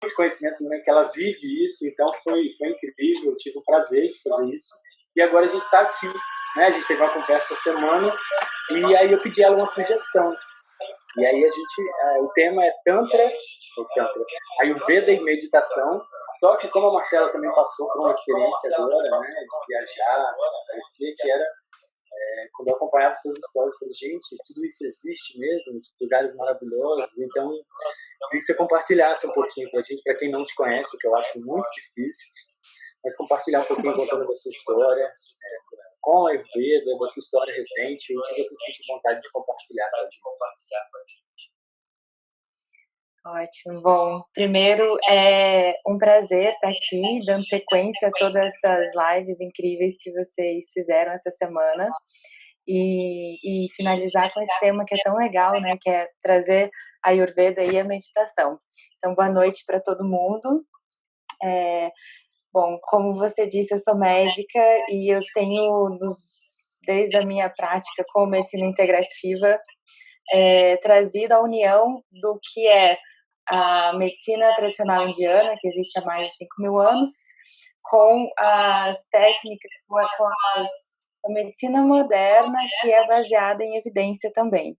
de conhecimento, né, que ela vive isso, então foi incrível, eu tive o prazer de fazer isso. E agora a gente está aqui, né? A gente teve uma conversa essa semana e aí eu pedi ela uma sugestão. E aí o tema é Tantra, Ayurveda e meditação. Só que como a Marcela também passou por uma experiência agora, né, de viajar, parecia que era quando eu acompanhava suas histórias, eu falei, gente, tudo isso existe mesmo, esses lugares maravilhosos. Então, eu queria que você compartilhasse um pouquinho para a gente, para quem não te conhece, o que eu acho muito difícil, mas compartilhar um pouquinho contando da sua história, com a Ayurveda, da sua história recente, o que você sente vontade de compartilhar com a gente. Ótimo. Bom, primeiro é um prazer estar aqui, dando sequência a todas essas lives incríveis que vocês fizeram essa semana e finalizar com esse tema que é tão legal, né, que é trazer a Ayurveda e a meditação. Então, boa noite para todo mundo. Bom, como você disse, eu sou médica e eu tenho, desde a minha prática com medicina integrativa, trazido a união do que é a medicina tradicional indiana, que existe há mais de 5.000 anos, com as técnicas, com a medicina moderna, que é baseada em evidência também.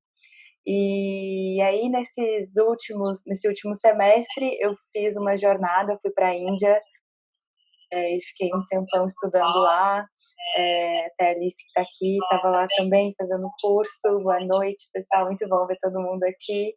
E aí, nesse último semestre, eu fiz uma jornada, fui para a Índia, e fiquei um tempão estudando lá, até a Alice que está aqui, estava lá também fazendo curso. Boa noite, pessoal, muito bom ver todo mundo aqui.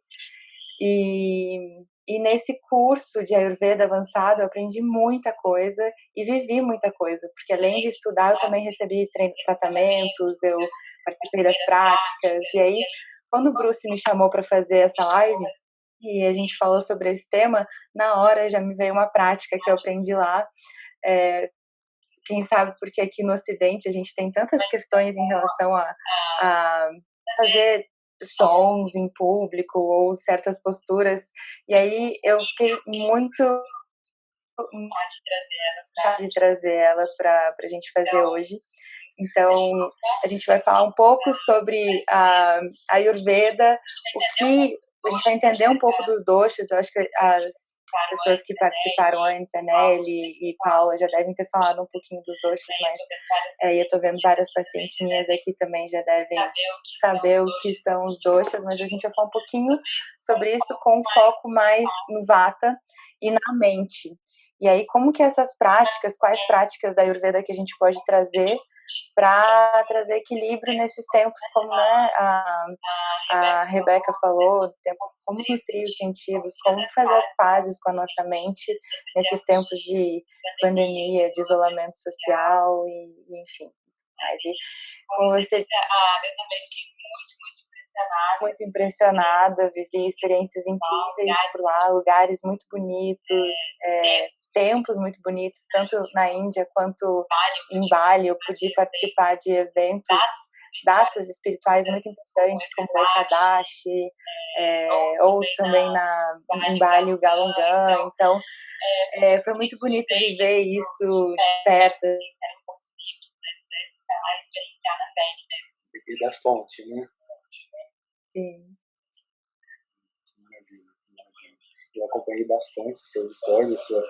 E nesse curso de Ayurveda avançado eu aprendi muita coisa e vivi muita coisa, porque além de estudar eu também recebi tratamentos, eu participei das práticas. E aí, quando o Bruce me chamou para fazer essa live e a gente falou sobre esse tema, na hora já me veio uma prática que eu aprendi lá. Quem sabe porque aqui no Ocidente a gente tem tantas questões em relação a fazer sons em público ou certas posturas, e aí eu fiquei muito de trazer ela para a gente fazer hoje. Então, a gente vai falar um pouco sobre a Ayurveda, a gente vai entender um pouco dos doshas. Eu acho que as pessoas que participaram antes, a Nelly e Paula, já devem ter falado um pouquinho dos doshas, mas eu estou vendo várias pacientes minhas aqui também já devem saber o que são os doshas, mas a gente vai falar um pouquinho sobre isso com um foco mais no Vata e na mente. E aí, como que essas práticas, quais práticas da Ayurveda que a gente pode trazer para trazer equilíbrio nesses tempos, como, né, a Rebeca falou, como nutrir os sentidos, como fazer as pazes com a nossa mente nesses tempos de pandemia, de isolamento social e enfim. Mas, e como você, eu também fiquei muito impressionada, vivi experiências incríveis por lá, lugares muito bonitos, templos muito bonitos, tanto na Índia quanto em Bali. Eu pude participar de eventos, datas espirituais muito importantes, como o Ekadashi, ou também em Bali o Galungan. Então, foi muito bonito viver isso perto. Beber da fonte, né? Sim. Eu acompanhei bastante seus stories, a sua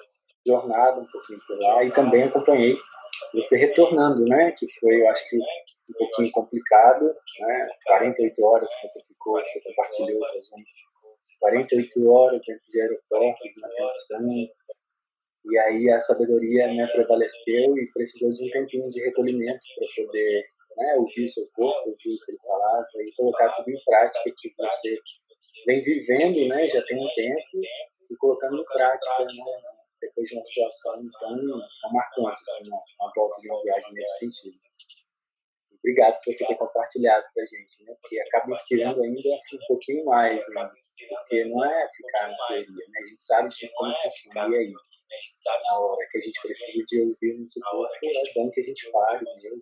jornada um pouquinho por lá, e também acompanhei você retornando, né? Que foi, eu acho que, um pouquinho complicado, né? 48 horas que você ficou, você compartilhou, fazendo 48 horas dentro de aeroporto, de uma tensão, e aí a sabedoria, né, prevaleceu e precisou de um tempinho de recolhimento para poder, né, ouvir o seu corpo, ouvir o que ele falava e colocar tudo em prática que você vem vivendo, né, já tem um tempo, e colocando em prática, né, depois de uma situação tão marcante, assim, uma volta de uma viagem nesse sentido. Obrigado por você ter compartilhado com a gente, né, porque acaba inspirando ainda um pouquinho mais, né, porque não é ficar na teoria, né, a gente sabe de como funciona, e aí, na hora que a gente precisa de ouvir no seu corpo, é bom que a gente pare mesmo,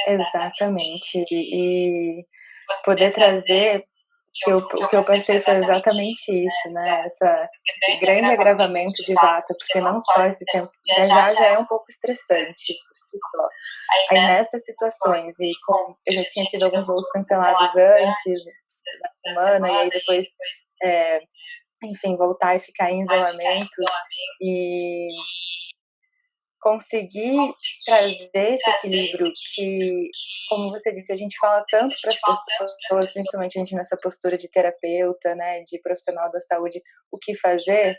é exatamente. E poder trazer o que eu passei foi exatamente isso, né? Esse grande agravamento de Vata, porque não só esse tempo viajar já é um pouco estressante por si só. Aí nessas situações, e como eu já tinha tido alguns voos cancelados antes, da semana, e aí depois, enfim, voltar e ficar em isolamento, e conseguir trazer esse equilíbrio que, como você disse, a gente fala tanto para as pessoas, principalmente a gente nessa postura de terapeuta, né, de profissional da saúde, o que fazer,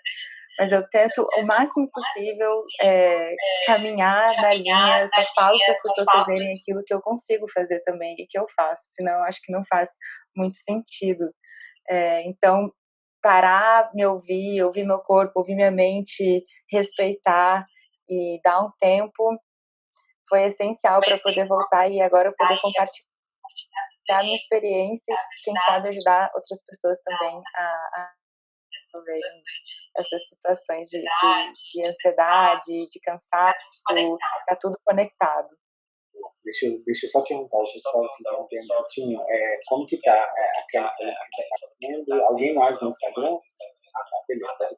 mas eu tento o máximo possível caminhar na linha, eu só falo para as pessoas fazerem aquilo que eu consigo fazer também e que eu faço, senão eu acho que não faz muito sentido. Então, parar, me ouvir meu corpo, ouvir minha mente, respeitar e dar um tempo foi essencial para poder voltar e agora eu poder compartilhar a minha experiência e, quem sabe, ajudar outras pessoas também a resolverem essas situações de ansiedade, de cansaço, tá tudo conectado. Deixa eu só perguntar, o pessoal que está interrompendo, como que tá aquela que está fazendo? Alguém mais no Instagram? Ah, tá, beleza.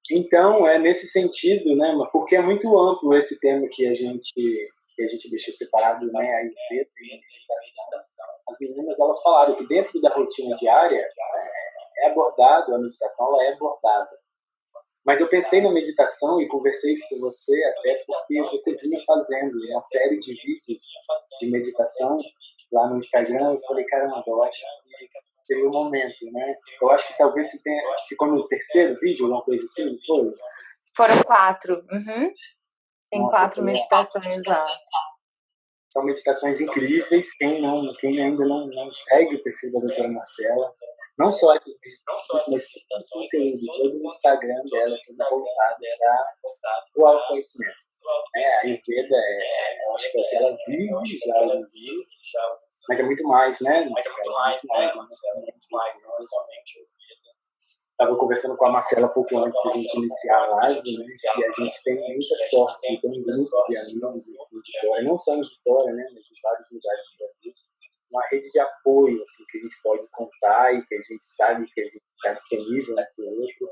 Então, é nesse sentido, né, porque é muito amplo esse tema que a gente deixou separado, né, a Ayurveda e a meditação. As meninas, elas falaram que dentro da rotina diária é abordado, a meditação ela é abordada. Mas eu pensei na meditação e conversei isso com você até porque você vinha fazendo uma série de vídeos de meditação lá no Instagram. Eu falei, caramba, eu acho que seria o momento, né? Eu acho que talvez se tenha, ficou no terceiro vídeo, alguma coisa assim, não foi? Foram 4. Uhum. Tem 4 meditações lá. São meditações incríveis. Quem ainda não segue o perfil da doutora Marcela, não só essas meditações, mas todo o conteúdo, todo o Instagram dela, tudo voltado para o autoconhecimento. A Ayurveda, eu acho que é o que ela vive já, mas é muito mais, né? Estava conversando com a Marcela pouco antes da gente iniciar a live, né? E a gente tem muita sorte de ter um grupo de amigos de Vitória, não só em Vitória, né? Mas em vários lugares do Brasil. Uma rede de apoio, assim, que a gente pode contar e que a gente sabe que a gente está disponível um para o outro.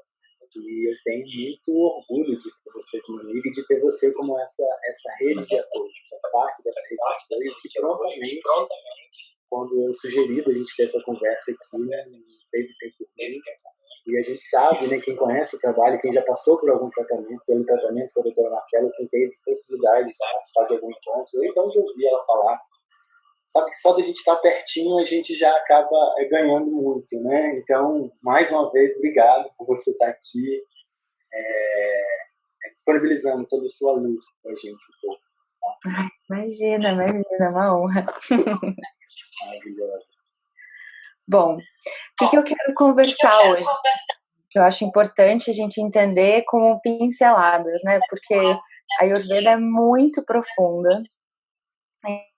E eu tenho muito orgulho de ter você como amigo e de ter você como essa rede de apoio, essa parte dessa rede de apoio que prontamente, quando eu sugeri a gente ter essa conversa aqui, né, teve tempo mesmo. E a gente sabe, né, quem conhece o trabalho, quem já passou por algum tratamento, pelo tratamento com a doutora Marcela, quem teve possibilidade de participar de algum encontro, ou então de ouvir ela falar. Sabe que só da gente estar pertinho a gente já acaba ganhando muito, né? Então, mais uma vez, obrigado por você estar aqui disponibilizando toda a sua luz para a gente um pouco. Tá? Imagina, uma honra. Maravilhosa. Bom, o que eu quero conversar hoje? Que eu acho importante a gente entender como pinceladas, né? Porque a Ayurveda é muito profunda.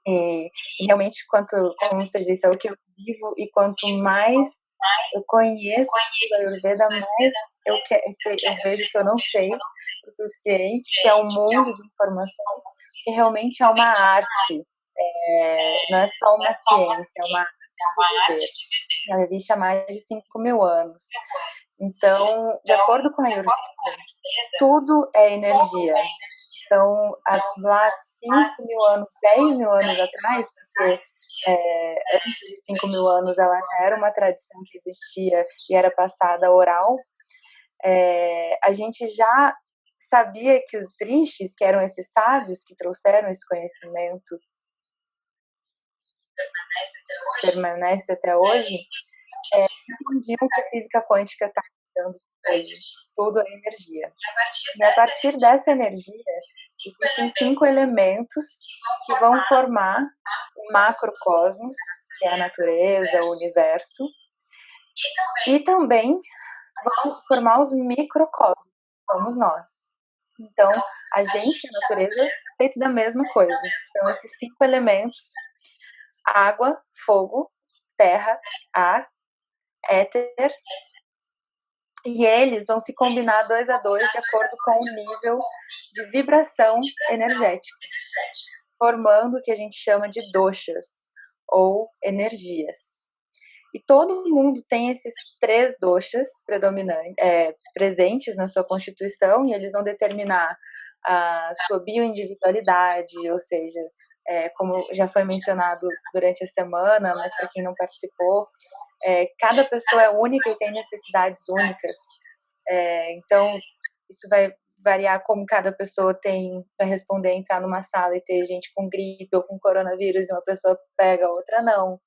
E realmente, como você disse, é o que eu vivo, e quanto mais eu conheço da Ayurveda, mais eu vejo que eu não sei o suficiente, que é um mundo de informações, que realmente é uma arte, não é só uma ciência, é uma arte de viver. Ela existe há mais de 5.000 anos. Então, de acordo com a Ayurveda, tudo é energia. Então, lá 5.000 anos, 10.000 anos atrás, porque antes de 5.000 anos ela já era uma tradição que existia e era passada oral, a gente já sabia que os rishis, que eram esses sábios que trouxeram esse conhecimento, permanece até hoje, entendiam que a física quântica está dando hoje. Tudo é energia. E a partir dessa energia, existem 5 elementos que vão formar o macrocosmos, que é a natureza, o universo, e também vão formar os microcosmos, que somos nós. Então, a gente, a natureza, é feito da mesma coisa. São esses 5 elementos: água, fogo, terra, ar, éter, e eles vão se combinar 2 a 2 de acordo com o nível de vibração energética, formando o que a gente chama de doshas, ou energias. E todo mundo tem esses 3 doshas presentes na sua constituição, e eles vão determinar a sua bioindividualidade, ou seja, como já foi mencionado durante a semana, mas para quem não participou, cada pessoa é única e tem necessidades únicas. Então, isso vai variar como cada pessoa tem para responder, entrar numa sala e ter gente com gripe ou com coronavírus e uma pessoa pega, a outra não.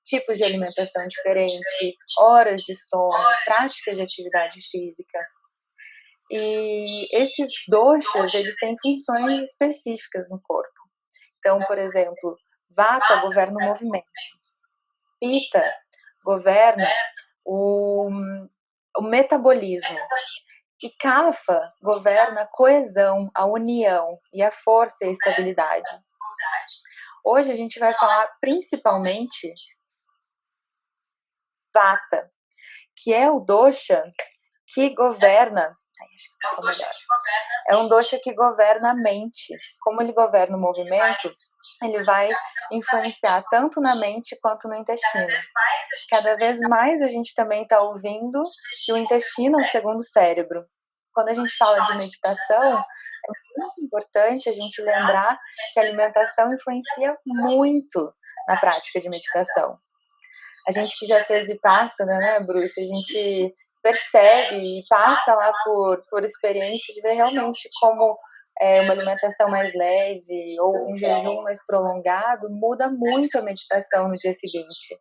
Tipos de alimentação diferente, horas de sono, práticas de atividade física. E esses doshas, eles têm funções específicas no corpo. Então, por exemplo, Vata governa o movimento, Pitta governa o metabolismo, e Kapha governa a coesão, a união e a força e a estabilidade. Hoje a gente vai falar principalmente Vata, que é o dosha que governa, é um dosha que governa a mente. Como ele governa o movimento, ele vai influenciar tanto na mente quanto no intestino. Cada vez mais a gente também está ouvindo que o intestino é o segundo cérebro. Quando a gente fala de meditação, é muito importante a gente lembrar que a alimentação influencia muito na prática de meditação. A gente que já fez Vipassana, né, Bruce, a gente percebe e passa lá por experiência de ver realmente como uma alimentação mais leve ou um jejum mais prolongado muda muito a meditação no dia seguinte.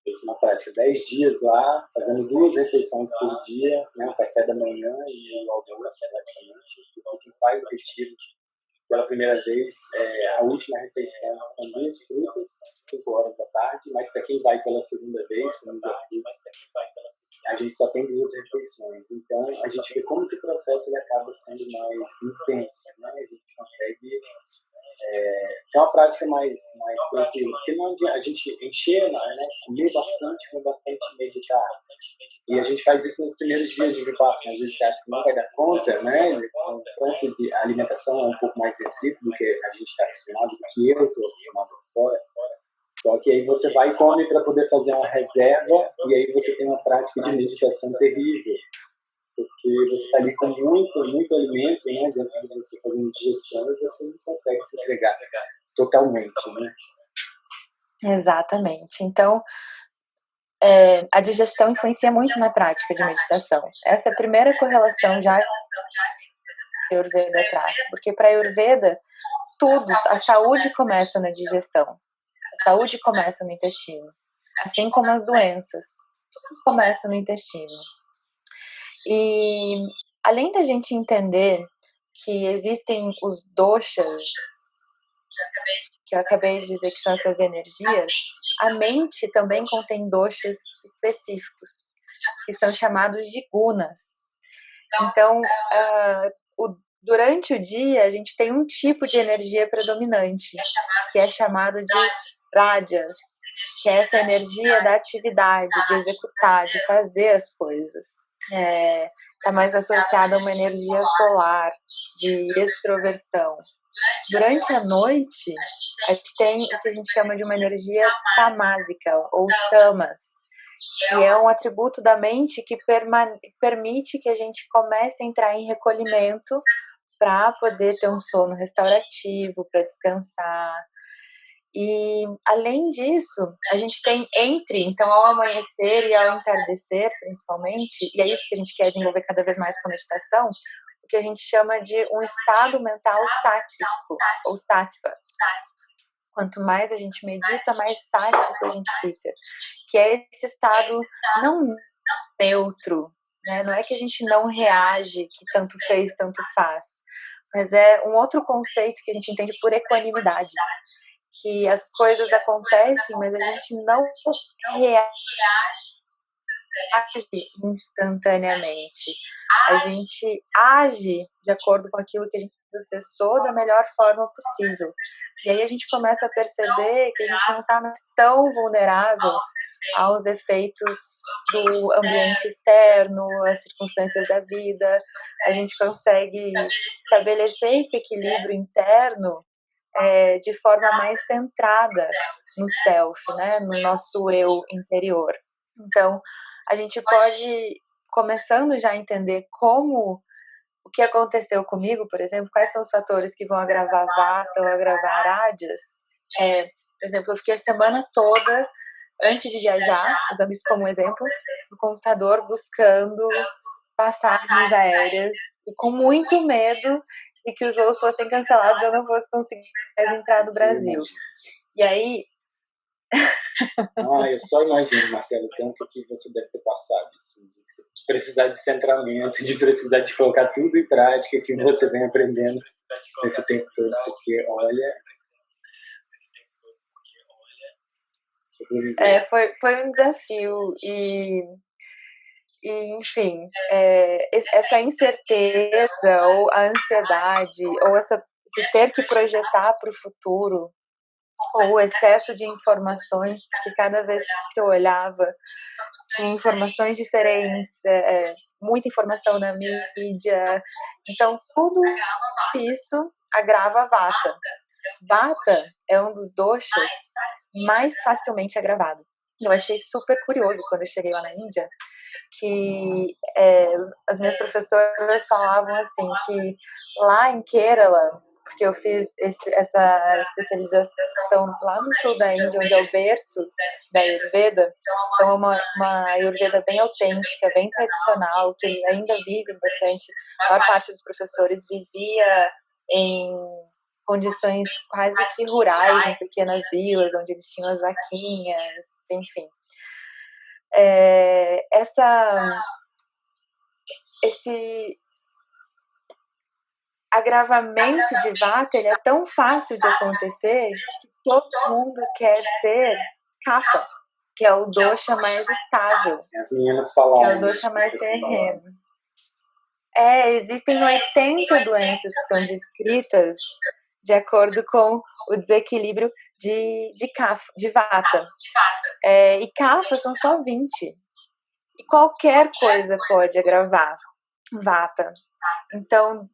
Fiz uma prática 10 dias lá, fazendo 2 refeições por dia, né, café da manhã e o almoço, praticamente. Então, quem faz o retiro pela primeira vez, a última refeição são 2 frutas, 5 horas da tarde, mas para quem vai pela segunda vez, como já fiz, a gente só tem 2 refeições. Então, a gente vê como que o processo ele acaba sendo mais intenso, né? A gente consegue ter uma prática mais tranquila, porque não adianta a gente encher, né? Comer bastante, com bastante meditar. E a gente faz isso nos primeiros dias de Vipassana, às vezes você acha que não vai dar conta, né? O tanto de alimentação é um pouco mais restrito do que a gente está acostumado, do que eu estou acostumado fora. Só que aí você vai e come para poder fazer uma reserva, e aí você tem uma prática de meditação terrível, porque você está ali com muito alimento, né, dentro de você fazendo digestão, e você não consegue se entregar totalmente, né? Exatamente. Então, a digestão influencia muito na prática de meditação. Essa é a primeira correlação já que a Ayurveda traz, porque para a Ayurveda, tudo, a saúde começa na digestão, a saúde começa no intestino, assim como as doenças, tudo começa no intestino. E além da gente entender que existem os doshas, que eu acabei de dizer que são essas energias, a mente também contém doshas específicos, que são chamados de gunas. Então, durante o dia, a gente tem um tipo de energia predominante, que é chamado de rajas, que é essa energia da atividade, de executar, de fazer as coisas. Está mais associada a uma energia solar, de extroversão. Durante a noite, a gente tem o que a gente chama de uma energia tamásica, ou tamas, que é um atributo da mente que permite que a gente comece a entrar em recolhimento para poder ter um sono restaurativo, para descansar. E, além disso, a gente tem então, ao amanhecer e ao entardecer, principalmente, e é isso que a gente quer desenvolver cada vez mais com a meditação, o que a gente chama de um estado mental sátvico, ou sattva. Quanto mais a gente medita, mais sátvico a gente fica, que é esse estado não neutro, né? Não é que a gente não reage, que tanto fez, tanto faz, mas é um outro conceito que a gente entende por equanimidade, que as coisas acontecem, mas a gente não reage instantaneamente. A gente age de acordo com aquilo que a gente processou da melhor forma possível. E aí a gente começa a perceber que a gente não está mais tão vulnerável aos efeitos do ambiente externo, às circunstâncias da vida. A gente consegue estabelecer esse equilíbrio interno de forma mais centrada no self, né, no nosso eu interior. Então, a gente pode, começando já a entender como o que aconteceu comigo, por exemplo, quais são os fatores que vão agravar vata ou agravar rádias? Por exemplo, eu fiquei a semana toda, antes de viajar, usando isso como exemplo, no computador buscando passagens aéreas e com muito medo de que os voos fossem cancelados e eu não fosse conseguir mais entrar no Brasil. E aí... Eu só imagino, Marcelo, tanto que você deve ter passado, assim, de precisar de centramento, de precisar de colocar tudo em prática que você vem aprendendo nesse tempo todo, porque, olha... Foi um desafio e enfim, essa incerteza ou a ansiedade ou esse ter que projetar para o futuro ou o excesso de informações, porque cada vez que eu olhava tinha informações diferentes, muita informação na mídia, então tudo isso agrava a vata. Vata é um dos doshas mais facilmente agravado. Eu achei super curioso quando eu cheguei lá na Índia, que as minhas professoras falavam assim, que lá em Kerala, porque eu fiz essa especialização lá no sul da Índia, onde é o berço da Ayurveda, então é uma Ayurveda bem autêntica, bem tradicional, que ainda vive bastante. A maior parte dos professores vivia em condições quase que rurais, em pequenas vilas, onde eles tinham as vaquinhas, enfim. Esse agravamento de vata, ele é tão fácil de acontecer que todo mundo quer ser kapha, que é o dosha mais estável, as meninas falaram, que é o dosha mais terreno. Existem 80 doenças que são descritas de acordo com o desequilíbrio de vata. E kapha são só 20. E qualquer coisa pode agravar vata. Então,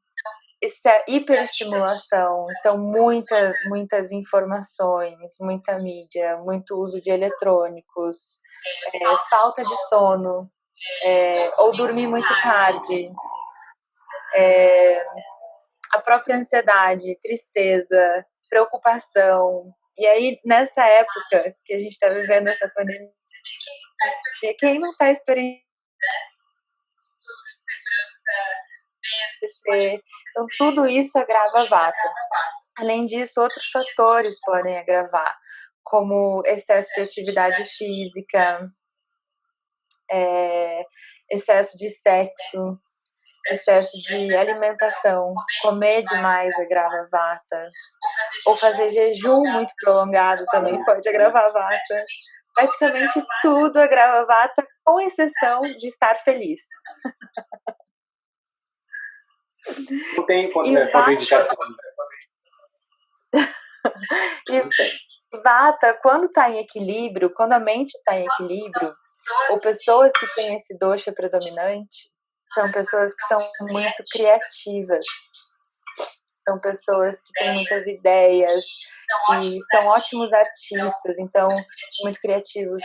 isso é hiperestimulação, então muitas informações, muita mídia, muito uso de eletrônicos, falta de sono, ou dormir muito tarde, a própria ansiedade, tristeza, preocupação. E aí, nessa época que a gente está vivendo essa pandemia, quem não está experienciando então tudo isso agrava vata. Além disso, outros fatores podem agravar, como excesso de atividade física, excesso de sexo, excesso de alimentação, comer demais agrava vata, ou fazer jejum muito prolongado também pode agravar vata. Praticamente tudo agrava vata, com exceção de estar feliz. Não tem contraindicação. E vata, quando está em equilíbrio, quando a mente está em equilíbrio, ou pessoas que têm esse dosha predominante, são pessoas que são muito criativas, são pessoas que têm muitas ideias, que são ótimos artistas, então muito criativos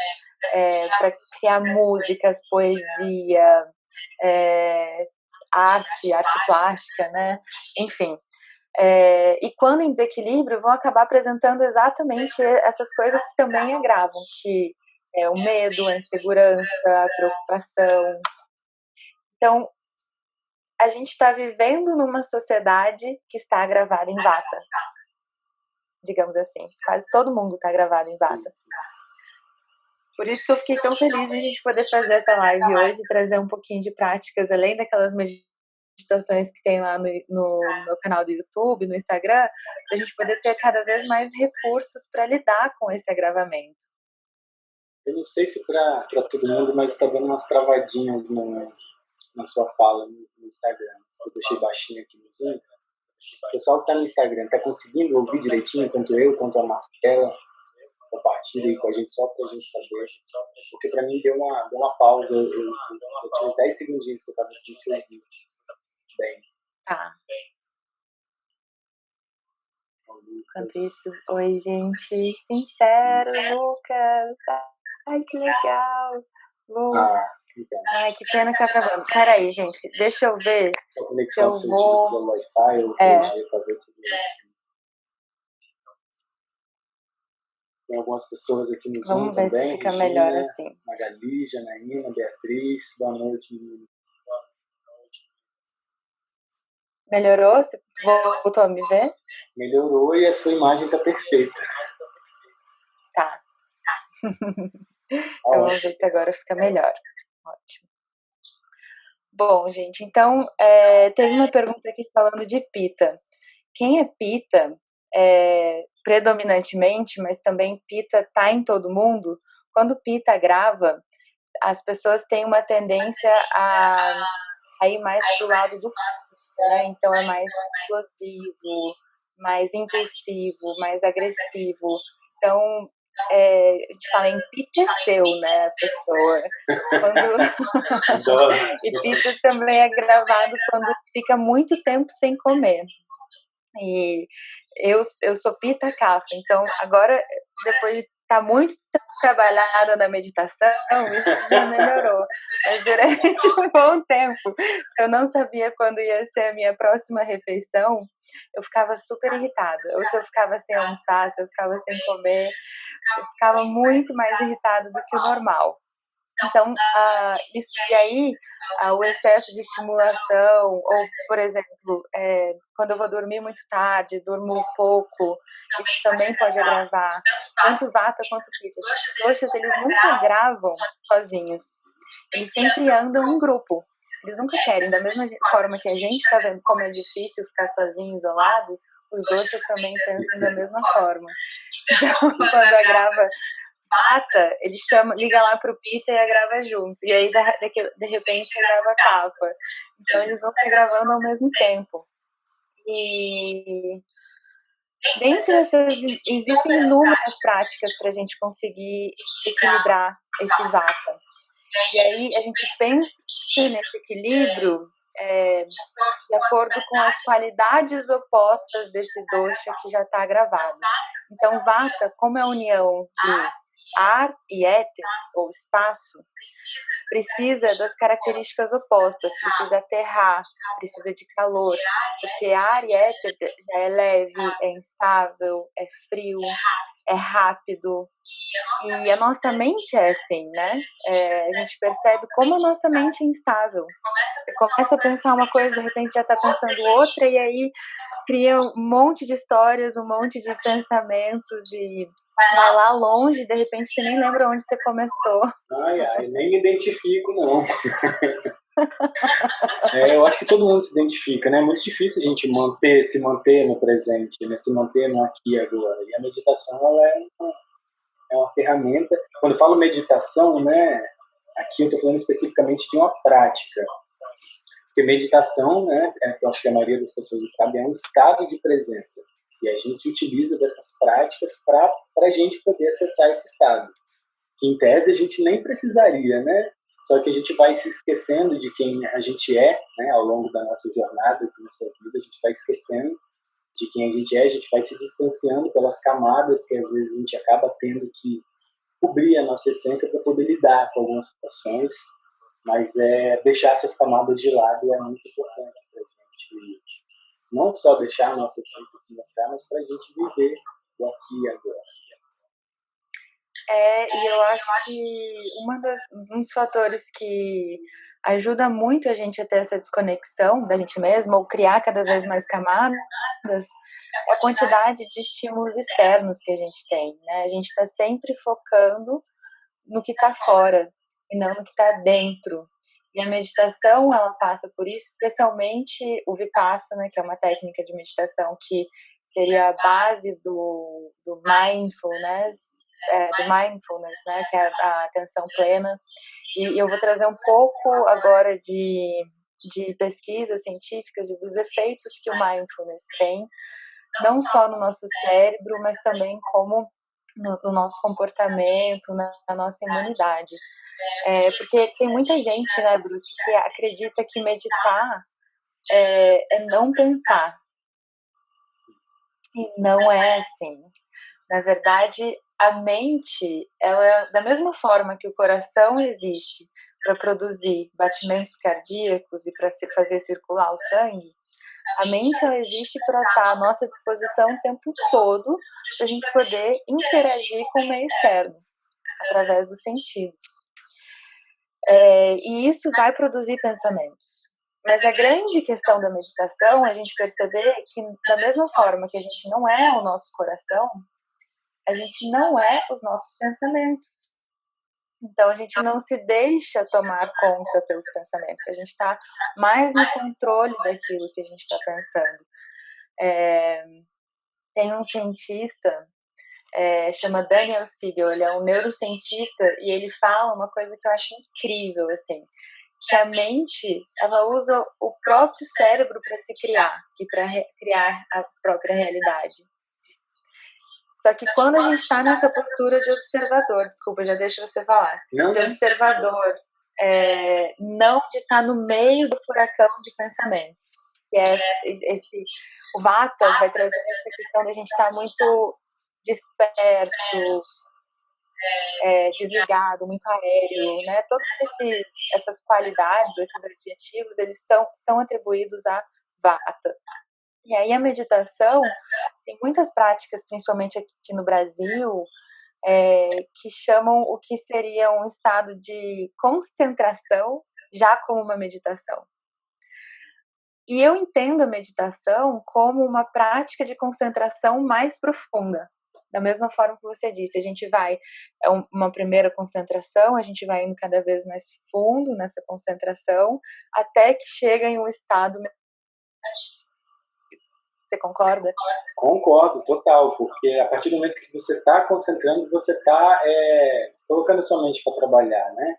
para criar músicas, poesia, arte plástica, né? Enfim. E quando em desequilíbrio vão acabar apresentando exatamente essas coisas que também agravam, que é o medo, a insegurança, a preocupação. Então, a gente está vivendo numa sociedade que está agravada em vata, digamos assim. Quase todo mundo está agravado em vata. Por isso que eu fiquei tão feliz em a gente poder fazer essa live hoje, trazer um pouquinho de práticas, além daquelas meditações que tem lá no meu canal do YouTube, no Instagram, para a gente poder ter cada vez mais recursos para lidar com esse agravamento. Eu não sei se para todo mundo, mas está dando umas travadinhas na sua fala no Instagram. Eu deixei baixinho aqui no Zoom. O pessoal que está no Instagram está conseguindo ouvir direitinho, tanto eu quanto a Marcela? Compartilha aí com a gente só para a gente saber. Porque para mim deu uma pausa. Eu tinha uns 10 segundinhos que eu estava sentindo bem. Tá. Enquanto isso, oi, gente. Sincero, Lucas. Ai, que legal. Então, Ai, que pena que tá travando. Peraí, gente, deixa eu ver a se conexão eu se vou... utiliza Wi-Fi ou É, 3G, talvez seja isso. Tem algumas pessoas aqui no Zoom vamos ver se também, fica melhor Regina, assim. Magali, Janaína, Beatriz, boa noite, meninas. Melhorou? Você voltou a me ver? Melhorou e a sua imagem está perfeita. Tá. Tá Então vamos ótimo. ver se agora fica melhor. Ótimo. Bom, gente, então teve uma pergunta aqui falando de pita. Quem é pita, predominantemente, mas também pita tá em todo mundo, quando pita grava, as pessoas têm uma tendência a ir mais pro lado do físico, né? Então é mais explosivo, mais impulsivo, mais agressivo. Então, a gente fala em piteceu, né, a pessoa. E pita também é gravado quando fica muito tempo sem comer. E eu sou pita cafa, então agora, depois de estar muito trabalhada na meditação, isso já melhorou. Mas durante um bom tempo, se eu não sabia quando ia ser a minha próxima refeição, eu ficava super irritada. Ou se eu ficava sem almoçar, se eu ficava sem comer, eu ficava muito mais irritada do que o normal. Então, isso, e aí, o excesso de estimulação, ou, por exemplo, quando eu vou dormir muito tarde, durmo pouco, isso também pode agravar, tanto Vata quanto Pitta. Os doshas, eles nunca gravam sozinhos, eles sempre andam em grupo, eles nunca querem, da mesma forma que a gente está vendo como é difícil ficar sozinho, isolado, os doshas também pensam da mesma forma. Então, quando agrava Vata, ele liga lá pro Pita e agrava junto. E aí, de repente, agrava a capa. Então, eles vão se gravando ao mesmo tempo. E dentre essas, existem inúmeras práticas para a gente conseguir equilibrar esse Vata. E aí, a gente pensa nesse equilíbrio de acordo com as qualidades opostas desse dosha que já está gravado. Então, Vata, como é a união de ar e éter, ou espaço, precisa das características opostas, precisa aterrar, precisa de calor, porque ar e éter já é leve, é instável, é frio, é rápido, e a nossa mente é assim, né? A gente percebe como a nossa mente é instável. Você começa a pensar uma coisa, de repente já está pensando outra, e aí cria um monte de histórias, um monte de pensamentos, e vai lá longe, de repente você nem lembra onde você começou. Ai, nem me identifico, não. Eu acho que todo mundo se identifica, né? É muito difícil a gente se manter no presente, né? Se manter no aqui e agora. E a meditação, ela é uma ferramenta. Quando eu falo meditação, né? Aqui eu estou falando especificamente de uma prática. Porque meditação, né? Eu acho que a maioria das pessoas sabe, é um estado de presença. E a gente utiliza dessas práticas para a gente poder acessar esse estado. Que em tese a gente nem precisaria, né? Só que a gente vai se esquecendo de quem a gente é, né? Ao longo da nossa jornada, da nossa vida, a gente vai esquecendo de quem a gente é, a gente vai se distanciando pelas camadas que às vezes a gente acaba tendo que cobrir a nossa essência para poder lidar com algumas situações, mas deixar essas camadas de lado é muito importante para a gente não só deixar a nossa essência se mostrar, mas para a gente viver o aqui e agora. E eu acho que um dos fatores que ajuda muito a gente a ter essa desconexão da gente mesma, ou criar cada vez mais camadas, é a quantidade de estímulos externos que a gente tem, né? A gente está sempre focando no que está fora e não no que está dentro. E a meditação, ela passa por isso, especialmente o Vipassana, que é uma técnica de meditação que seria a base do mindfulness, né, que é a atenção plena. E eu vou trazer um pouco agora de pesquisas científicas e dos efeitos que o mindfulness tem, não só no nosso cérebro, mas também como no nosso comportamento, na nossa imunidade. Porque tem muita gente, né, Bruce, que acredita que meditar é não pensar. E não é assim. Na verdade, a mente, ela, da mesma forma que o coração existe para produzir batimentos cardíacos e para fazer circular o sangue, a mente ela existe para estar à nossa disposição o tempo todo, para a gente poder interagir com o meio externo, através dos sentidos. E isso vai produzir pensamentos. Mas a grande questão da meditação é a gente perceber que, da mesma forma que a gente não é o nosso coração, a gente não é os nossos pensamentos. Então, a gente não se deixa tomar conta pelos pensamentos. A gente está mais no controle daquilo que a gente está pensando. Tem um cientista, chama Daniel Siegel, ele é um neurocientista, e ele fala uma coisa que eu acho incrível, assim, que a mente, ela usa o próprio cérebro para se criar e para criar a própria realidade. Só que quando a gente está nessa postura de observador, desculpa, já deixa você falar, de observador, não de estar no meio do furacão de pensamento, que é o Vata vai trazer essa questão da gente estar muito disperso, desligado, muito aéreo, né? Todas essas qualidades, esses adjetivos, eles são atribuídos a Vata. E aí a meditação tem muitas práticas, principalmente aqui no Brasil, que chamam o que seria um estado de concentração já como uma meditação. E eu entendo a meditação como uma prática de concentração mais profunda. Da mesma forma que você disse, a gente vai, uma primeira concentração, a gente vai indo cada vez mais fundo nessa concentração, até que chega em um estado. Você concorda? Concordo, total, porque a partir do momento que você está concentrando, você está colocando sua mente para trabalhar, né?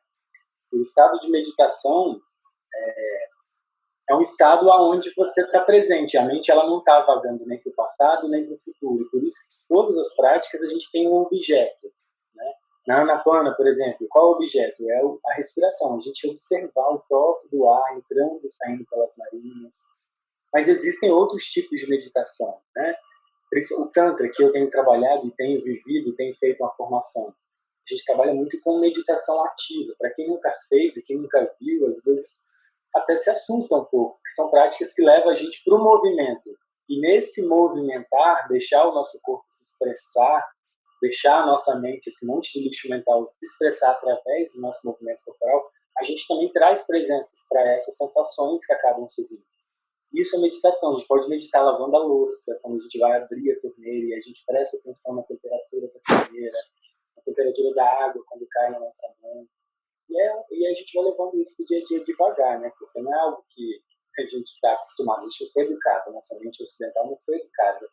O estado de meditação é um estado onde você está presente. A mente ela não está vagando nem para o passado, nem para o futuro. E por isso que todas as práticas a gente tem um objeto. Né? Na Anapana, por exemplo, qual é o objeto? É a respiração. A gente observar o toque do ar entrando e saindo pelas narinas. Mas existem outros tipos de meditação. Né? O Tantra, que eu tenho trabalhado e tenho vivido, tenho feito uma formação. A gente trabalha muito com meditação ativa. Para quem nunca fez e quem nunca viu, às vezes até se assusta um pouco, que são práticas que levam a gente para o movimento. E nesse movimentar, deixar o nosso corpo se expressar, deixar a nossa mente, esse monte de lixo mental, se expressar através do nosso movimento corporal, a gente também traz presenças para essas sensações que acabam surgindo. Isso é meditação. A gente pode meditar lavando a louça, quando a gente vai abrir a torneira e a gente presta atenção na temperatura da torneira, na temperatura da água quando cai na nossa mão. E a gente vai levando isso pro dia a dia devagar, né? Porque não é algo que a gente está acostumado. A gente não foi educado, nossa mente ocidental não foi educada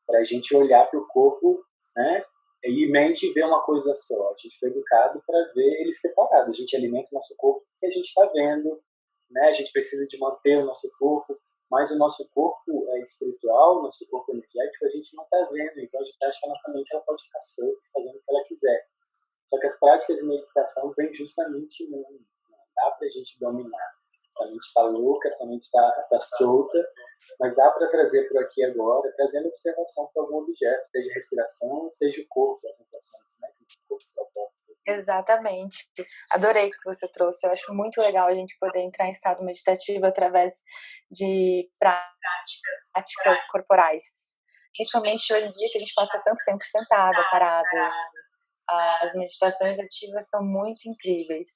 para a gente olhar para o corpo, né? E mente ver uma coisa só. A gente foi educado para ver eles separados. A gente alimenta o nosso corpo porque a gente está vendo, né? A gente precisa de manter o nosso corpo, mas o nosso corpo espiritual, o nosso corpo energético, a gente não está vendo. Então a gente acha que a nossa mente ela pode ficar solta, fazendo o que ela quiser. Só que as práticas de meditação vêm justamente não dá para a gente dominar. Essa mente está louca, essa mente está solta, mas dá para trazer por aqui agora, trazendo observação para algum objeto, seja a respiração, seja o corpo, as sensações, né? O corpo provoca. Exatamente. Adorei que você trouxe. Eu acho muito legal a gente poder entrar em estado meditativo através de práticas corporais. Principalmente hoje em dia que a gente passa tanto tempo sentada, parada. As meditações ativas são muito incríveis.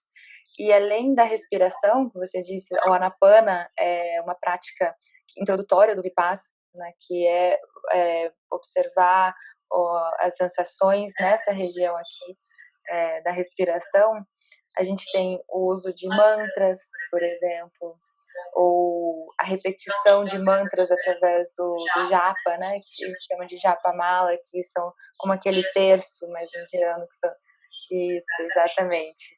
E além da respiração, que você disse, o Anapana é uma prática introdutória do Vipassana, que é observar as sensações nessa região aqui da respiração. A gente tem o uso de mantras, por exemplo, ou a repetição de mantras através do japa, né, que chama de japamala, que são como aquele terço mais indiano, que são isso, exatamente.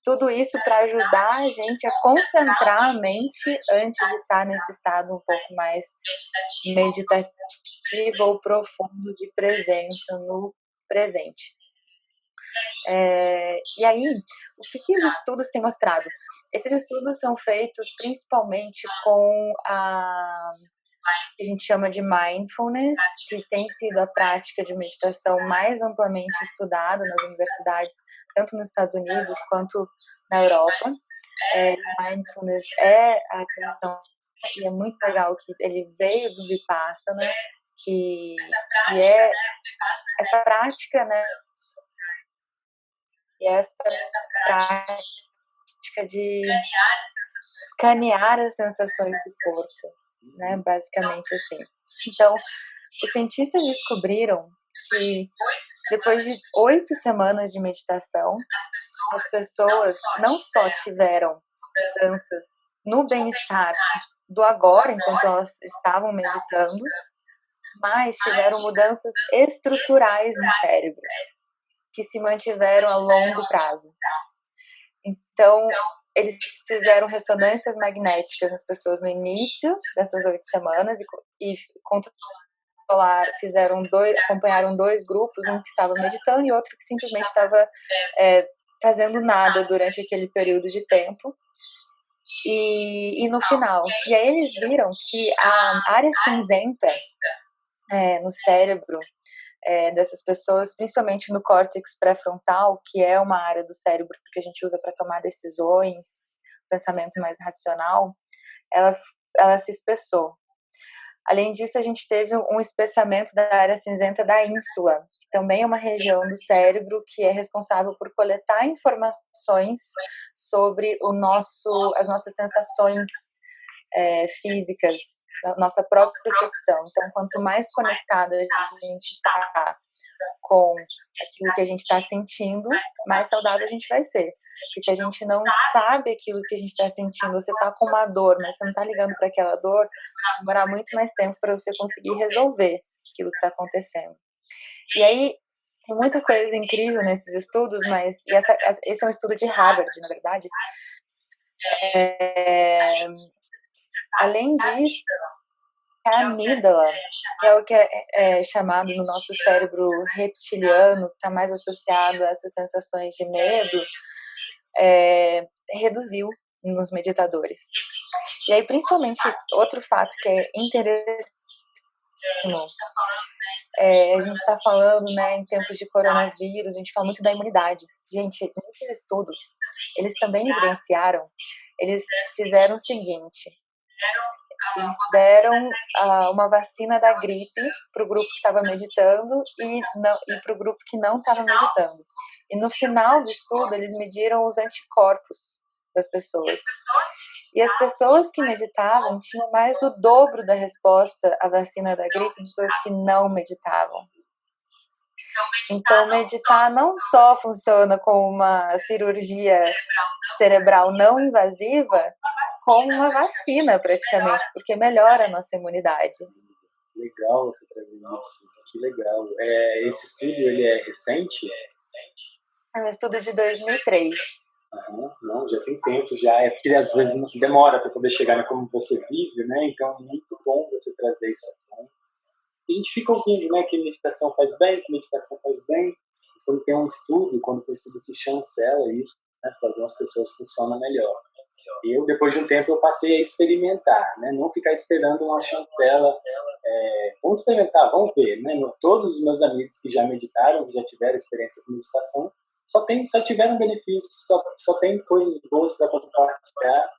Tudo isso para ajudar a gente a concentrar a mente antes de estar nesse estado um pouco mais meditativo ou profundo de presença no presente. E aí, o que os estudos têm mostrado? Esses estudos são feitos principalmente com que a gente chama de mindfulness, que tem sido a prática de meditação mais amplamente estudada nas universidades, tanto nos Estados Unidos quanto na Europa. Mindfulness é a atenção, e é muito legal que ele veio do Vipassana, que é essa prática, né? E essa prática de escanear as sensações do corpo, né? Basicamente assim. Então, os cientistas descobriram que depois de 8 semanas de meditação, as pessoas não só tiveram mudanças no bem-estar do agora, enquanto elas estavam meditando, mas tiveram mudanças estruturais no cérebro, que se mantiveram a longo prazo. Então, eles fizeram ressonâncias magnéticas nas pessoas no início dessas 8 semanas e acompanharam 2 grupos, um que estava meditando e outro que simplesmente estava fazendo nada durante aquele período de tempo. E no final, e aí eles viram que a área cinzenta no cérebro dessas pessoas, principalmente no córtex pré-frontal, que é uma área do cérebro que a gente usa para tomar decisões, pensamento mais racional, ela se espessou. Além disso, a gente teve um espessamento da área cinzenta da ínsula, que também é uma região do cérebro que é responsável por coletar informações sobre as nossas sensações físicas, a nossa própria percepção. Então, quanto mais conectada a gente está com aquilo que a gente está sentindo, mais saudável a gente vai ser. Porque se a gente não sabe aquilo que a gente está sentindo, você está com uma dor, mas você não está ligando para aquela dor, vai demorar muito mais tempo para você conseguir resolver aquilo que está acontecendo. E aí, tem muita coisa incrível nesses estudos, mas esse é um estudo de Harvard, na verdade. Além disso, a amígdala, que é o que é chamado no nosso cérebro reptiliano, que está mais associado a essas sensações de medo, reduziu nos meditadores. E aí, principalmente, outro fato que é interessante, a gente está falando, né, em tempos de coronavírus, a gente fala muito da imunidade. Gente, nesses estudos, eles também evidenciaram, eles fizeram o seguinte: eles deram uma vacina da gripe para o grupo que estava meditando e para o grupo que não estava meditando. E no final do estudo, eles mediram os anticorpos das pessoas. E as pessoas que meditavam tinham mais do dobro da resposta à vacina da gripe de pessoas que não meditavam. Então, meditar não só funciona como uma cirurgia cerebral não invasiva, como uma vacina, praticamente, porque melhora a nossa imunidade. Legal você trazer isso, que legal. Esse estudo, ele é recente? É um estudo de 2003. Não, já tem tempo, já. É porque às vezes demora para poder chegar como você vive, né? Então é muito bom você trazer isso aqui. A gente fica ouvindo, né, que meditação faz bem, que meditação faz bem. Quando tem um estudo que chancela isso, né, para algumas pessoas funciona melhor. Eu, depois de um tempo, eu passei a experimentar, né? Não ficar esperando uma chancela. Vamos experimentar, vamos ver, né? Todos os meus amigos que já meditaram, que já tiveram experiência com meditação, só tiveram benefícios, só tem coisas boas para compartilhar.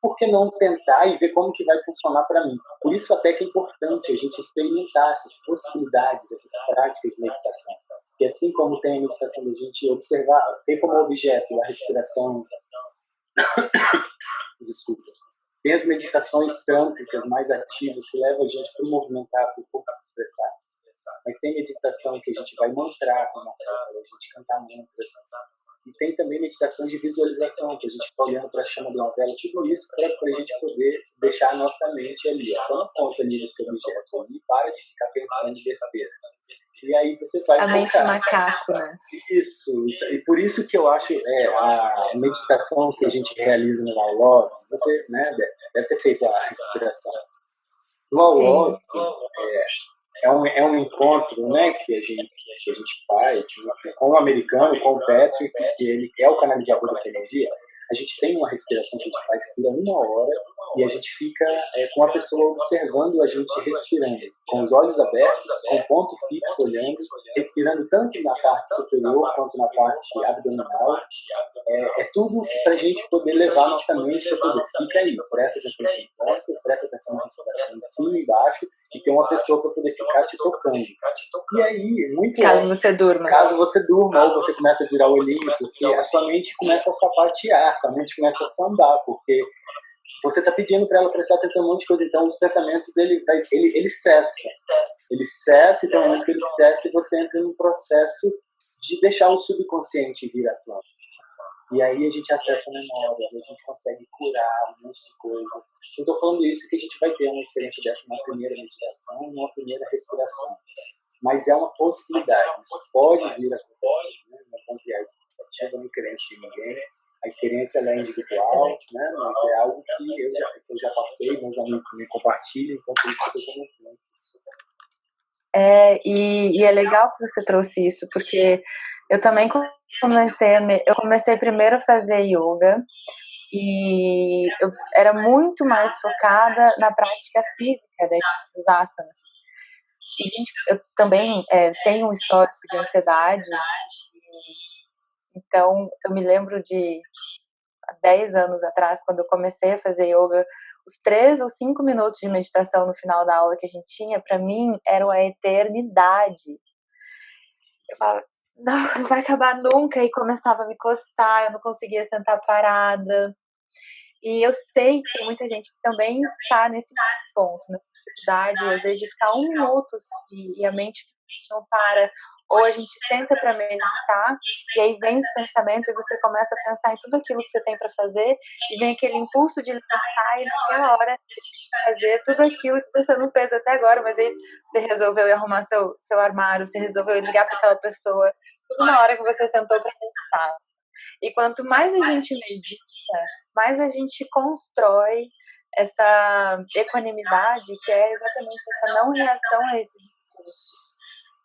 Por que não tentar e ver como que vai funcionar para mim? Por isso até que é importante a gente experimentar essas possibilidades, essas práticas de meditação. Porque assim como tem a meditação da gente observar, tem como objeto a respiração, desculpa, tem as meditações tântricas mais ativas que levam a gente para movimentar, para o corpo se expressar. Mas tem meditação que a gente vai mantrar com a nossa a gente cantar mantras. E tem também meditações de visualização, que a gente está olhando para a chama de uma vela, tudo isso para a gente poder deixar a nossa mente ali, toma conta ali desse objeto ali, para de ficar pensando em besteira. E aí você vai a mente macaco, né? Isso, e por isso que eu acho a meditação que a gente realiza no Love, você, né, deve ter feito a respiração. Love é um encontro, né, que a gente faz com o americano, com o Patrick, que ele é o canalizador dessa energia. A gente tem uma respiração que a gente faz por 1 hora, e a gente fica com a pessoa observando a gente respirando, com os olhos abertos, com o ponto fixo olhando, respirando tanto na parte superior quanto na parte abdominal. É tudo para a gente poder levar nossa mente para poder. Fica aí, presta atenção em costas, presta atenção na respiração em cima e embaixo, e tem uma pessoa para poder ficar te tocando. E aí, muito caso você durma. Caso você durma, ou você começa a virar o olhinho, porque a sua mente começa a sapatear, sua mente começa a sambar, porque você está pedindo para ela prestar atenção em um monte de coisa, então os pensamentos ele cessa. Ele cessa, e tem momentos que ele cessa e você entra num processo de deixar o subconsciente vir à tona. E aí a gente acessa memórias, a gente consegue curar um monte de coisa. Eu estou falando isso que a gente vai ter uma experiência dessa na primeira meditação, numa primeira respiração. Mas é uma possibilidade, isso pode vir a acontecer, né? Não vamos criar expectativa, não crência de ninguém. A experiência é individual, né? Mas é algo que eu já passei, meus amigos me compartilham, então por isso que eu estou comentando. E é legal que você trouxe isso, porque eu também comecei primeiro a fazer yoga, e eu era muito mais focada na prática física dos asanas. E, gente, eu também tenho um histórico de ansiedade, então eu me lembro de há 10 anos atrás, quando eu comecei a fazer yoga, os 3 ou 5 minutos de meditação no final da aula que a gente tinha, para mim, eram a eternidade. Eu falava, não vai acabar nunca, e começava a me coçar, eu não conseguia sentar parada. E eu sei que tem muita gente que também está nesse ponto, na dificuldade, às vezes, de ficar 1 minuto e a mente não para. Ou a gente senta para meditar, e aí vem os pensamentos, e você começa a pensar em tudo aquilo que você tem para fazer, e vem aquele impulso de levantar, e naquela hora fazer tudo aquilo que você não fez até agora, mas aí você resolveu ir arrumar seu armário, você resolveu ir ligar para aquela pessoa, tudo na hora que você sentou para meditar. E quanto mais a gente medita, mais a gente constrói essa equanimidade, que é exatamente essa não reação a esses impulsos.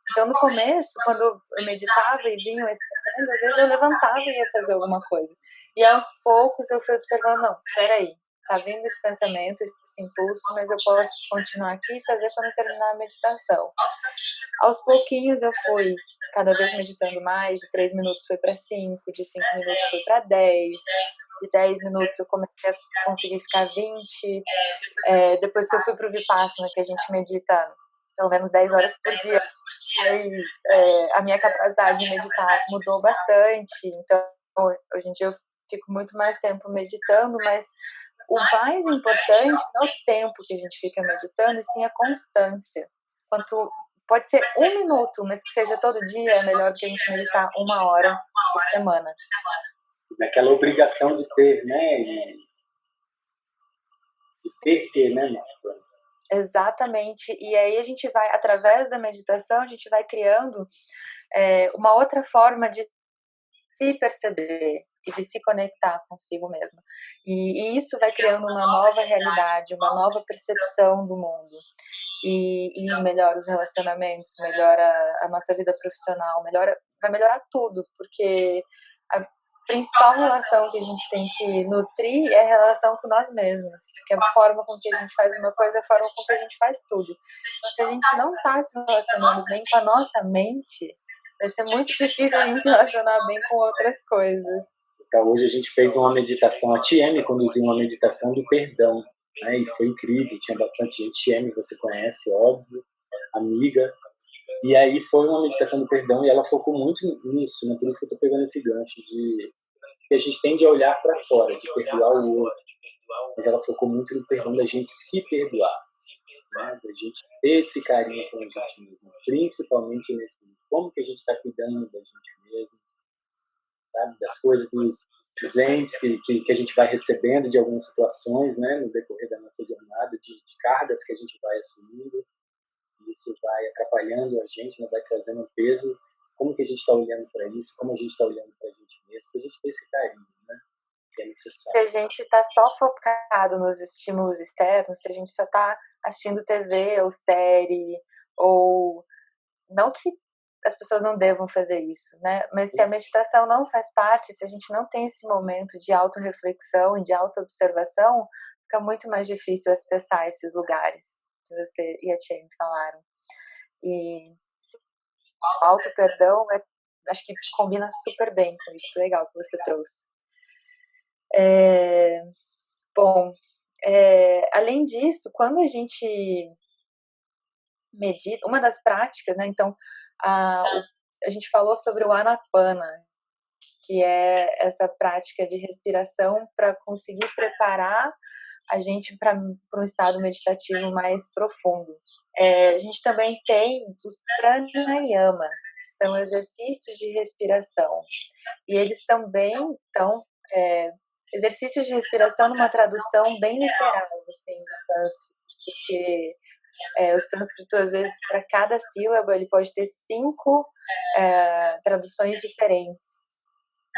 Então, no começo, quando eu meditava e vinham esses pensamentos, às vezes eu levantava e ia fazer alguma coisa. E aos poucos eu fui observando, não, peraí, tá vindo esse pensamento, esse impulso, mas eu posso continuar aqui e fazer quando eu terminar a meditação. Aos pouquinhos eu fui cada vez meditando mais, de 3 minutos foi para 5, de 5 minutos foi para 10, de 10 minutos eu comecei a conseguir ficar 20, depois que eu fui pro Vipassana, que a gente medita pelo menos 10 horas por dia, aí a minha capacidade de meditar mudou bastante, então hoje em dia eu fico muito mais tempo meditando, mas o mais importante não é o tempo que a gente fica meditando, e sim a constância. Pode ser 1 minuto, mas que seja todo dia, é melhor do que a gente meditar 1 hora por semana. Naquela obrigação de ter, né? De ter que, né, Marta? Exatamente. E aí a gente vai, através da meditação, a gente vai criando uma outra forma de se perceber e de se conectar consigo mesmo. E isso vai criando uma nova realidade, uma nova percepção do mundo. E melhora os relacionamentos, melhora a nossa vida profissional, vai melhorar tudo, porque a principal relação que a gente tem que nutrir é a relação com nós mesmos, que é a forma com que a gente faz uma coisa, é a forma com que a gente faz tudo. Então, se a gente não está se relacionando bem com a nossa mente, vai ser muito difícil a gente se relacionar bem com outras coisas. Então, hoje a gente fez uma meditação, a TM conduziu uma meditação do perdão, né? E foi incrível, tinha bastante gente. TM você conhece, óbvio, amiga. E aí foi uma meditação do perdão, e ela focou muito nisso, né? Por isso que eu estou pegando esse gancho de que a gente tende a olhar para fora, de perdoar o outro. Mas ela focou muito no perdão da gente se perdoar, né? Da gente ter esse carinho com a gente mesmo, principalmente nesse como que a gente está cuidando da gente mesmo, sabe? Das coisas, dos presentes que a gente vai recebendo de algumas situações, né? No decorrer da nossa jornada, de cargas que a gente vai assumindo. Isso vai atrapalhando a gente, né? Vai trazendo um peso. Como que a gente está olhando para isso? Como a gente está olhando para a gente mesmo? Para a gente ter esse carinho, né? Que é necessário. Se a gente está só focado nos estímulos externos, se a gente só está assistindo TV ou série, ou não que as pessoas não devam fazer isso, né? Mas se a meditação não faz parte, se a gente não tem esse momento de autorreflexão e de autoobservação, fica muito mais difícil acessar esses lugares que você e a Tia me falaram. E o auto-perdão, acho que combina super bem com isso, que legal que você trouxe. Bom, além disso, quando a gente medita, uma das práticas, né, então, a gente falou sobre o Anapana, que é essa prática de respiração para conseguir preparar a gente para um estado meditativo mais profundo. A gente também tem os pranayamas, são exercícios de respiração. E eles também estão exercícios de respiração numa tradução bem literal, assim, do sânscrito, porque o sânscrito, às vezes, para cada sílaba, ele pode ter 5 traduções diferentes.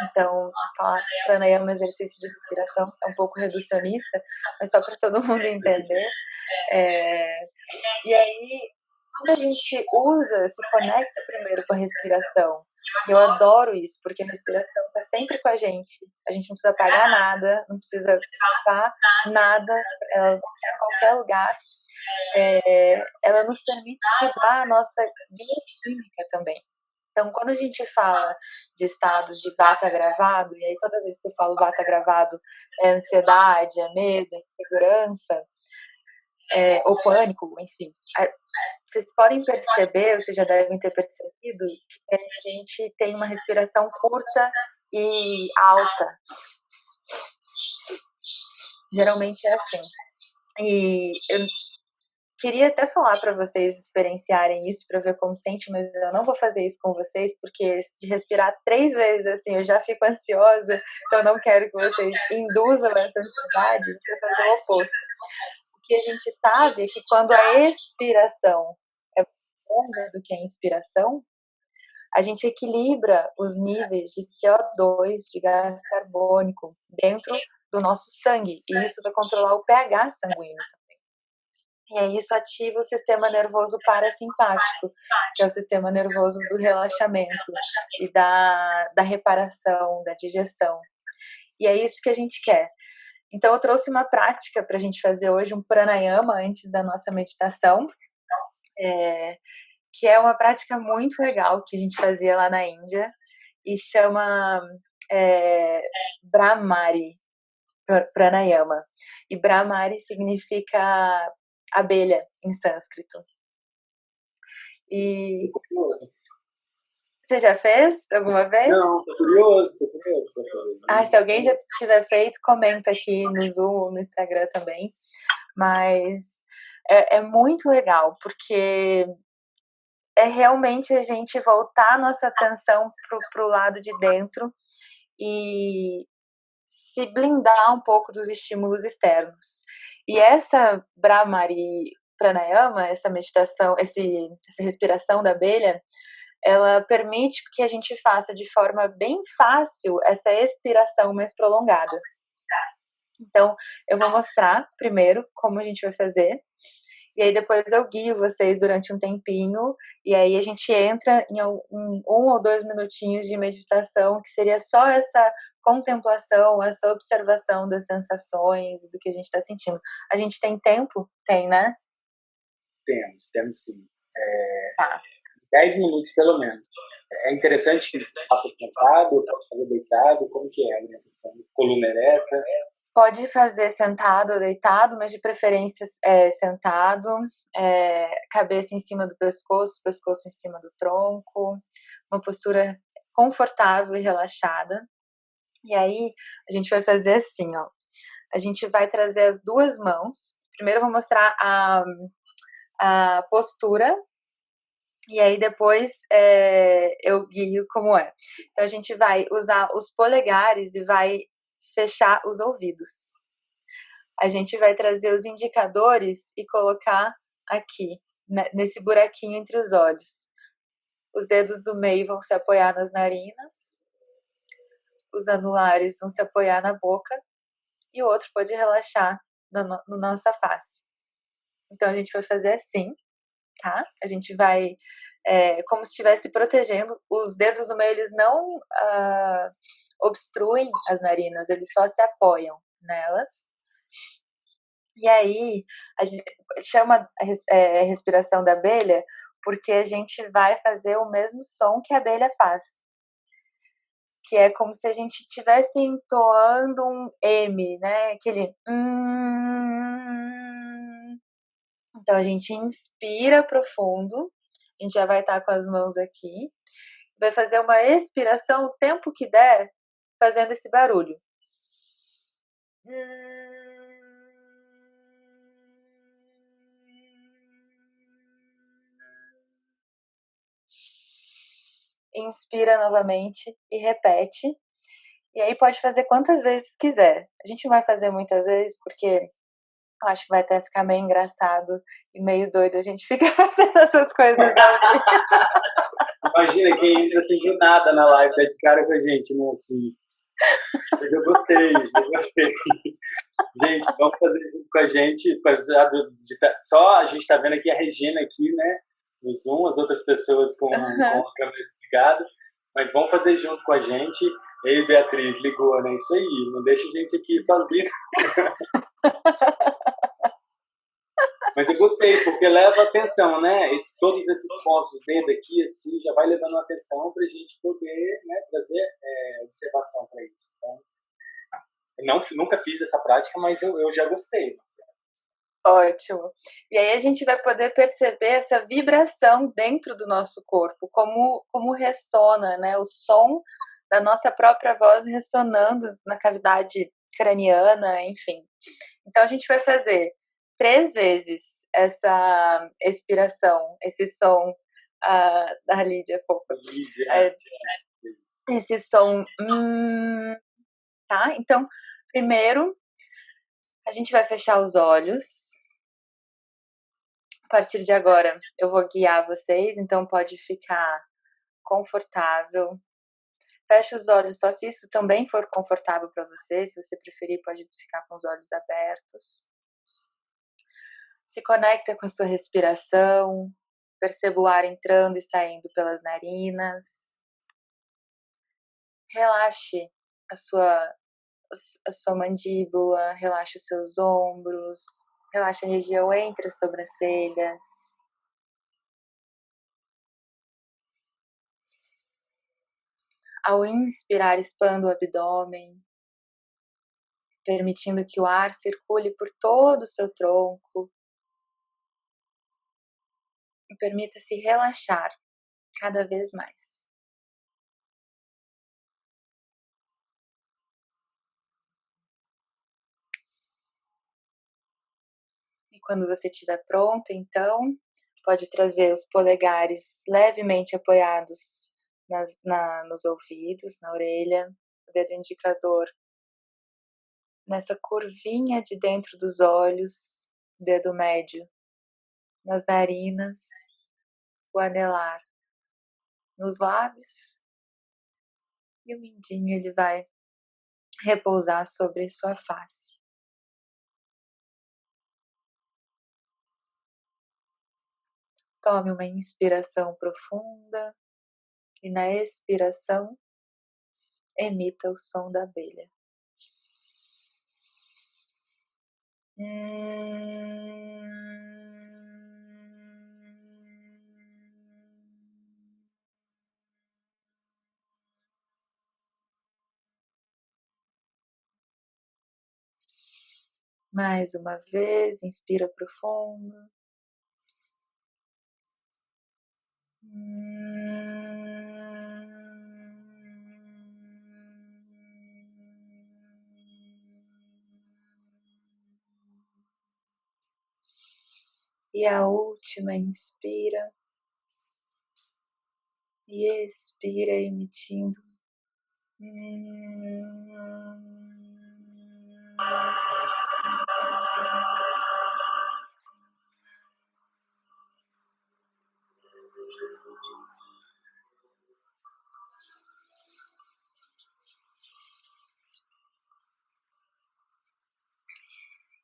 Então, falar pranayama, um exercício de respiração, é um pouco reducionista, mas só para todo mundo entender. E aí, quando a gente se conecta primeiro com a respiração, eu adoro isso, porque a respiração está sempre com a gente não precisa pagar nada, não precisa levar nada, ela vai em qualquer lugar. Ela nos permite mudar a nossa bioquímica também. Então, quando a gente fala de estados de vata gravado, e aí toda vez que eu falo vata gravado é ansiedade, é medo, é insegurança, ou pânico, enfim. Vocês podem perceber, vocês já devem ter percebido, que a gente tem uma respiração curta e alta. Geralmente é assim. E eu queria até falar para vocês experienciarem isso para ver como sente, mas eu não vou fazer isso com vocês, porque de respirar 3 vezes assim, eu já fico ansiosa, então eu não quero que vocês induzam essa ansiedade, a gente vai fazer o oposto. O que a gente sabe é que quando a expiração é mais longa do que a inspiração, a gente equilibra os níveis de CO2, de gás carbônico, dentro do nosso sangue, e isso vai controlar o pH sanguíneo. E aí isso ativa o sistema nervoso parasimpático, que é o sistema nervoso do relaxamento e da reparação, da digestão. E é isso que a gente quer. Então eu trouxe uma prática para a gente fazer hoje, um pranayama, antes da nossa meditação, que é uma prática muito legal que a gente fazia lá na Índia, e chama Brahmari Pranayama. E Brahmari significa abelha em sânscrito. E você já fez alguma vez? Não, tô curioso. Se alguém já tiver feito, comenta aqui no Zoom, no Instagram também. Mas é muito legal, porque é realmente a gente voltar a nossa atenção pro lado de dentro e se blindar um pouco dos estímulos externos. E essa Brahmari Pranayama, essa meditação, essa respiração da abelha, ela permite que a gente faça de forma bem fácil essa expiração mais prolongada. Então, eu vou mostrar primeiro como a gente vai fazer, e aí depois eu guio vocês durante um tempinho, e aí a gente entra em 1 ou 2 minutinhos de meditação, que seria só essa contemplação, essa observação das sensações, do que a gente está sentindo. A gente tem tempo? Tem, né? Temos sim. 10 minutos pelo menos. É interessante que você faça sentado, pode fazer deitado, como que é a alimentação? Coluna ereta? Pode fazer sentado ou deitado, mas de preferência sentado, cabeça em cima do pescoço em cima do tronco, uma postura confortável e relaxada. E aí, a gente vai fazer assim, ó. A gente vai trazer as 2 mãos. Primeiro eu vou mostrar a postura, e aí depois eu guio como é. Então, a gente vai usar os polegares e vai fechar os ouvidos. A gente vai trazer os indicadores e colocar aqui, nesse buraquinho entre os olhos. Os dedos do meio vão se apoiar nas narinas, os anulares vão se apoiar na boca, e o outro pode relaxar na nossa face. Então, a gente vai fazer assim, tá? A gente vai, como se estivesse protegendo. Os dedos do meio, eles não obstruem as narinas, eles só se apoiam nelas. E aí, a gente chama respiração da abelha porque a gente vai fazer o mesmo som que a abelha faz. Que é como se a gente estivesse entoando um M, né? Aquele Então, a gente inspira profundo. A gente já vai estar com as mãos aqui. Vai fazer uma expiração o tempo que der, fazendo esse barulho. Inspira novamente e repete. E aí pode fazer quantas vezes quiser. A gente não vai fazer muitas vezes porque eu acho que vai até ficar meio engraçado e meio doido. A gente fica fazendo essas coisas. Imagina quem ainda não viu nada na live, tá de cara com a gente, né? Assim. Mas eu gostei. Gente, vamos fazer junto com a gente. Só a gente tá vendo aqui a Regina aqui, né? No Zoom, as outras pessoas com a câmera desligada. Mas vamos fazer junto com a gente. Ei, Beatriz, ligou, né? Isso aí, não deixa a gente aqui sozinho. Mas eu gostei, porque leva atenção, né? Todos esses pontos, os dedos aqui, assim, já vai levando atenção para a gente poder, né, trazer observação para isso. Então, eu nunca fiz essa prática, mas eu já gostei. Ótimo. E aí a gente vai poder perceber essa vibração dentro do nosso corpo, como ressona, né? O som da nossa própria voz ressonando na cavidade craniana, enfim. Então a gente vai fazer 3 vezes essa expiração, esse som da Lídia, fofa. Esse som, tá? Então, primeiro, a gente vai fechar os olhos. A partir de agora, eu vou guiar vocês, então pode ficar confortável. Fecha os olhos só se isso também for confortável para você. Se você preferir, pode ficar com os olhos abertos. Se conecta com a sua respiração. Perceba o ar entrando e saindo pelas narinas. Relaxe a sua mandíbula, relaxe os seus ombros, relaxe a região entre as sobrancelhas. Ao inspirar, expanda o abdômen, permitindo que o ar circule por todo o seu tronco. E permita-se relaxar cada vez mais. E quando você estiver pronta, então, pode trazer os polegares levemente apoiados nos ouvidos, na orelha, o dedo indicador nessa curvinha de dentro dos olhos, o dedo médio nas narinas, o anelar nos lábios e o mindinho ele vai repousar sobre sua face. Tome uma inspiração profunda e na expiração emita o som da abelha. Mais uma vez, inspira profundo. E a última, inspira e expira, emitindo.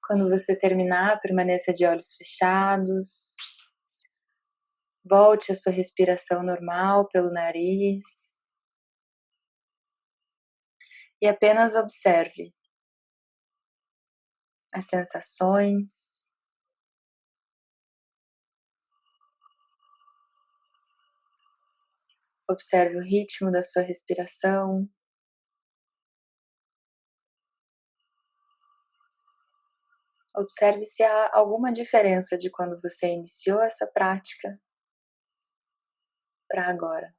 Quando você terminar, permaneça de olhos fechados. Volte a sua respiração normal pelo nariz. E apenas observe as sensações. Observe o ritmo da sua respiração. Observe se há alguma diferença de quando você iniciou essa prática para agora.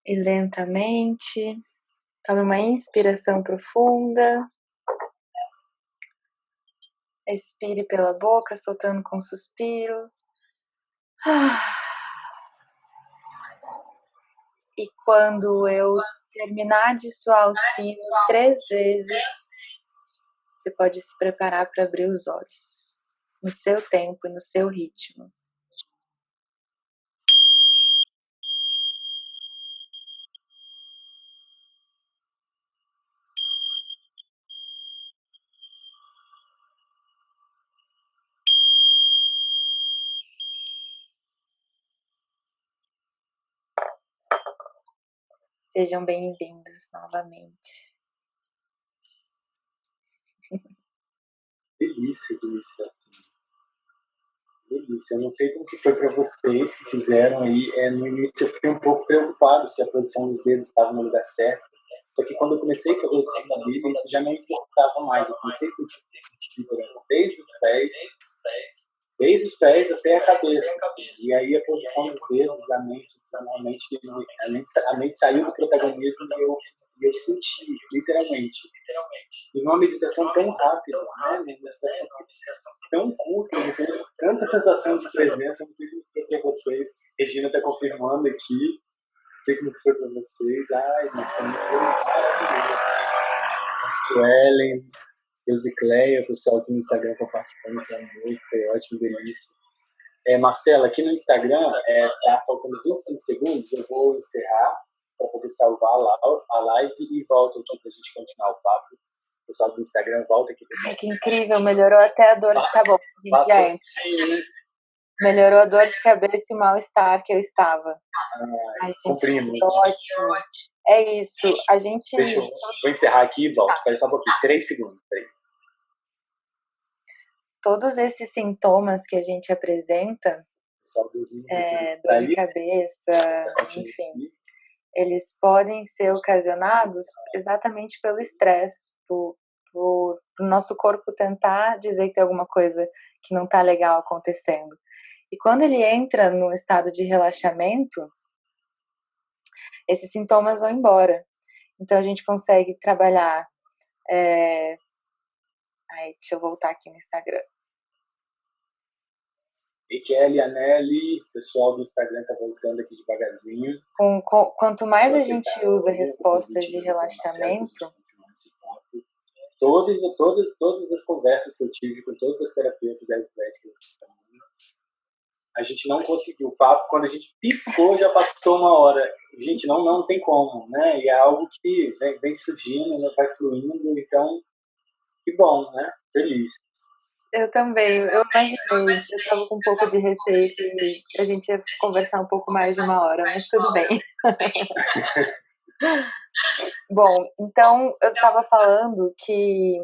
E lentamente, tome uma inspiração profunda. Expire pela boca, soltando com suspiro. E quando eu terminar de soar o sino 3 vezes, você pode se preparar para abrir os olhos, no seu tempo e no seu ritmo. Sejam bem-vindos novamente. Delícia, delícia. Delícia. Eu não sei como que foi para vocês que fizeram aí. No início eu fiquei um pouco preocupado se a posição dos dedos estava no lugar certo. Só que quando eu comecei a fazer o da Bíblia, isso já não importava mais. Eu comecei a sentir desde os pés até a cabeça. Assim. E aí a posição dos dedos, a mente saiu do protagonismo e eu senti, literalmente. E uma meditação tão rápida, né? Uma meditação tão curta, eu tenho tanta sensação de presença, não sei como foi para vocês. Regina está confirmando aqui, não sei como foi para vocês. Ai, mas foi maravilhoso. Suelen, Eusicleia, o pessoal aqui no Instagram compartilhando também, foi ótimo, delícia. Marcela, aqui no Instagram, tá faltando 25 segundos, eu vou encerrar para poder salvar a live e volto aqui para a gente continuar o papo. O pessoal do Instagram volta aqui. Ai, que incrível, melhorou até a dor de cabeça. Gente, já entra. Melhorou a dor de cabeça e o mal-estar que eu estava. Ai, cumprimos. Ótimo. É isso. A gente. Vou encerrar aqui e volto. Espera só um pouquinho, 3 segundos. Peraí. Todos esses sintomas que a gente apresenta, dor de cabeça, enfim, eles podem ser ocasionados exatamente pelo estresse, por o nosso corpo tentar dizer que tem alguma coisa que não está legal acontecendo. E quando ele entra no estado de relaxamento, esses sintomas vão embora. Então a gente consegue trabalhar. Deixa eu voltar aqui no Instagram. E Kelly, Anelli, o pessoal do Instagram está voltando aqui devagarzinho. Quanto mais a gente usa respostas de relaxamento, todas as conversas que eu tive com todas as terapeutas ayurvédicas, a gente não conseguiu o papo. Quando a gente piscou, já passou 1 hora. Gente, não tem como, né? E é algo que vem surgindo, né? Vai fluindo. Então, que bom, né? Feliz. Eu também. Eu imaginei. Eu estava com um pouco de receio que a gente ia conversar um pouco mais de 1 hora, mas tudo bem. Bom, então eu estava falando que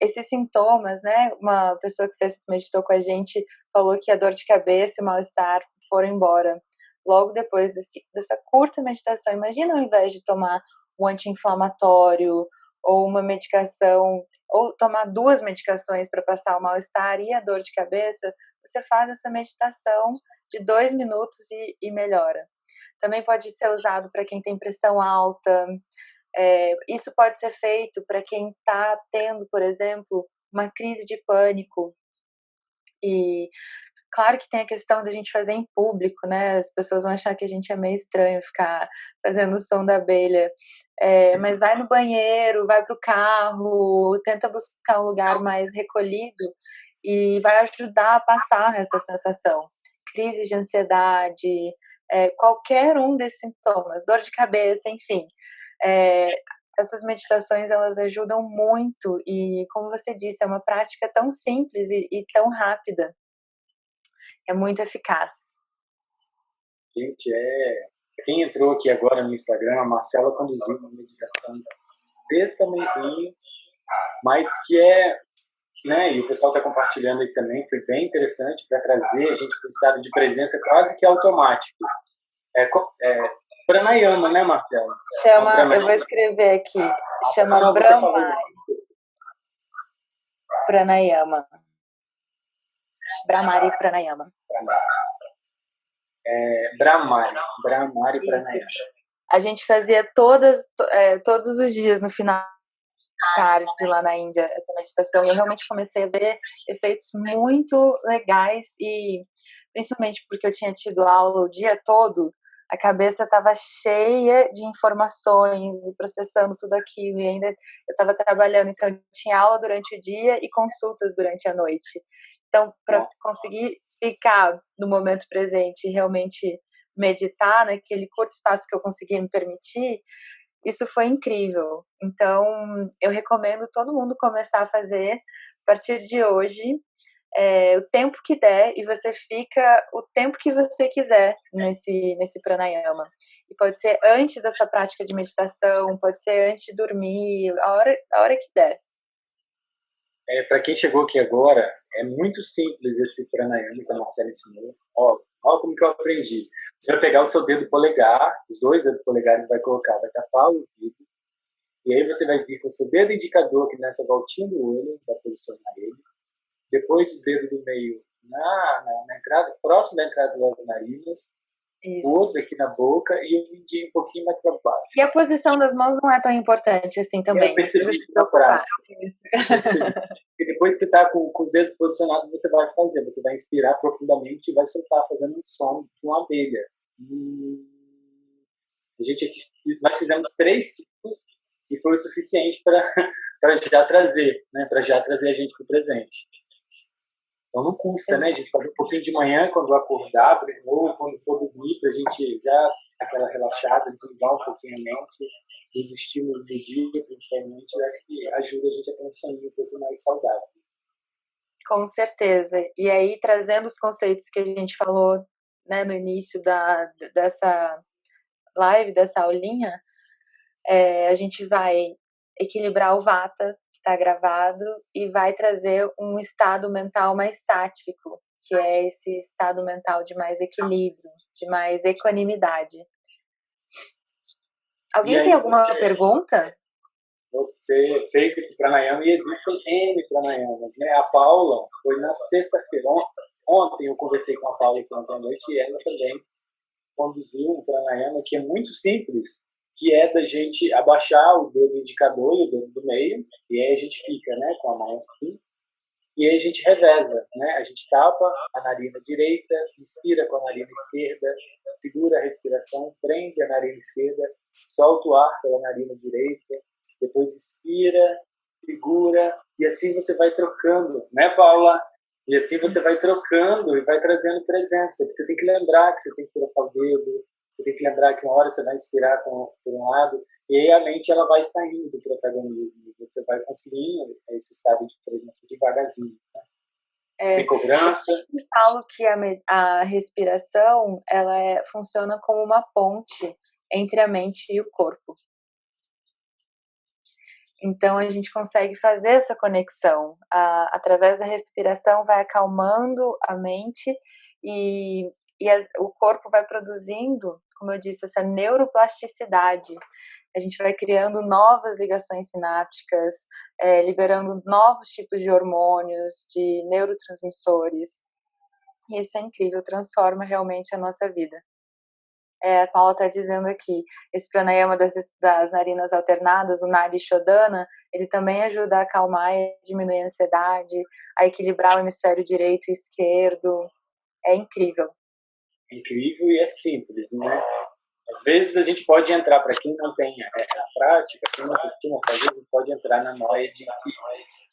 esses sintomas, né? Uma pessoa que meditou com a gente falou que a dor de cabeça e o mal-estar foram embora logo depois dessa curta meditação. Imagina, ao invés de tomar um anti-inflamatório ou uma medicação, ou tomar 2 medicações para passar o mal-estar e a dor de cabeça, você faz essa meditação de 2 minutos e melhora. Também pode ser usado para quem tem pressão alta. Isso pode ser feito para quem está tendo, por exemplo, uma crise de pânico. E claro que tem a questão da gente fazer em público, né? As pessoas vão achar que a gente é meio estranho ficar fazendo o som da abelha. Mas vai no banheiro, vai pro carro, tenta buscar um lugar mais recolhido e vai ajudar a passar essa sensação. Crise de ansiedade, qualquer um desses sintomas, dor de cabeça, enfim. essas meditações, elas ajudam muito e, como você disse, é uma prática tão simples e tão rápida. É muito eficaz. Gente, quem entrou aqui agora no Instagram, a Marcela conduziu uma meditação desse tamanhozinho, mas que né, e o pessoal está compartilhando aí também, foi bem interessante para trazer a gente para um estado de presença quase que automático. Pranayama, né, Marcela? Eu vou escrever aqui, chama Brahmari. Pranayama. Brahmari Pranayama. Brahmari Pranayama. A gente fazia todos os dias no final tarde lá na Índia essa meditação, e eu realmente comecei a ver efeitos muito legais, e principalmente porque eu tinha tido aula o dia todo, a cabeça estava cheia de informações e processando tudo aquilo, e ainda eu estava trabalhando, então eu tinha aula durante o dia e consultas durante a noite. Então, para conseguir ficar no momento presente e realmente meditar naquele curto espaço que eu conseguia me permitir, isso foi incrível. Então, eu recomendo todo mundo começar a fazer a partir de hoje, o tempo que der, e você fica o tempo que você quiser nesse pranayama. E pode ser antes da sua prática de meditação, pode ser antes de dormir, a hora que der. Para quem chegou aqui agora, é muito simples esse pranayama que a Marcela ensinou. Olha como que eu aprendi. Você vai pegar o seu dedo polegar, os dois dedos polegares vai colocar, vai tapar o ouvido, e aí você vai vir com o seu dedo indicador aqui nessa voltinha do olho, vai posicionar ele. Depois o dedo do meio na entrada, próximo da entrada das narinas. Isso. O outro aqui na boca e o mindinho um pouquinho mais para baixo. E a posição das mãos não é tão importante assim também. Eu percebi isso na prática. E depois que você está com os dedos posicionados, você vai fazer. Você vai inspirar profundamente e vai soltar, fazendo um som de uma abelha. Nós fizemos 3 ciclos e foi o suficiente para já trazer, né? Para já trazer a gente para o presente. Então não custa, né? A gente fazer um pouquinho de manhã quando acordar, ou quando for dormir, a gente já aquela relaxada, desligar um pouquinho a mente dos estímulos do dia, principalmente, eu acho que ajuda a gente a ter um soninho um pouco mais saudável. Com certeza. E aí, trazendo os conceitos que a gente falou, né, no início dessa live, dessa aulinha, a gente vai equilibrar o Vata, está gravado, e vai trazer um estado mental mais sático, que é esse estado mental de mais equilíbrio, de mais equanimidade. Alguém tem alguma pergunta? Você fez esse pranayama e existem N pranayamas, né? A Paula foi na sexta-feira, ontem eu conversei com a Paula ontem à noite, e ela também conduziu um pranayama que é muito simples, que é da gente abaixar o dedo indicador e o dedo do meio, e aí a gente fica, né, com a mão assim, e aí a gente reveza, né? A gente tapa a narina direita, inspira com a narina esquerda, segura a respiração, prende a narina esquerda, solta o ar pela narina direita, depois inspira, segura, e assim você vai trocando, né, Paula? E assim você vai trocando e vai trazendo presença. Você tem que lembrar que você tem que trocar o dedo, você tem que lembrar que uma hora você vai inspirar por um lado, e aí a mente ela vai saindo do protagonismo, você vai conseguindo esse estado de presença devagarzinho, né? Sem cobrança. Eu falo que a respiração ela funciona como uma ponte entre a mente e o corpo. Então, a gente consegue fazer essa conexão. Através da respiração, vai acalmando a mente e o corpo vai produzindo, como eu disse, essa neuroplasticidade. A gente vai criando novas ligações sinápticas, liberando novos tipos de hormônios, de neurotransmissores. E isso é incrível, transforma realmente a nossa vida. A Paula está dizendo aqui, esse pranayama das narinas alternadas, o Nadi Shodhana, ele também ajuda a acalmar e diminuir a ansiedade, a equilibrar o hemisfério direito e esquerdo. É incrível. Incrível e é simples, né? Às vezes a gente pode entrar, para quem não tem a prática, quem não costuma fazer, a gente pode entrar na noia de que,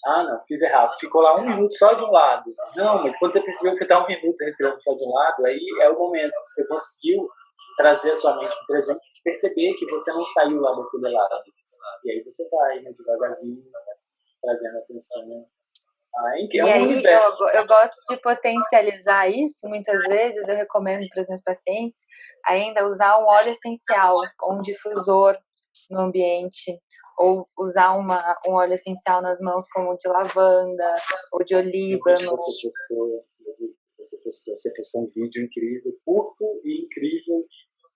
não, fiz errado, ficou lá 1 minuto só de um lado. Não, mas quando você percebeu que você está 1 minuto respirando só de um lado, aí é o momento que você conseguiu trazer a sua mente para o presente e perceber que você não saiu lá daquele lado. E aí você vai, né, devagarzinho, trazendo atenção. E É um aí universo. eu gosto de potencializar isso, muitas vezes eu recomendo para os meus pacientes ainda usar um óleo essencial ou um difusor no ambiente, ou usar um óleo essencial nas mãos como de lavanda ou de olíbano. Você postou um vídeo incrível, curto e incrível.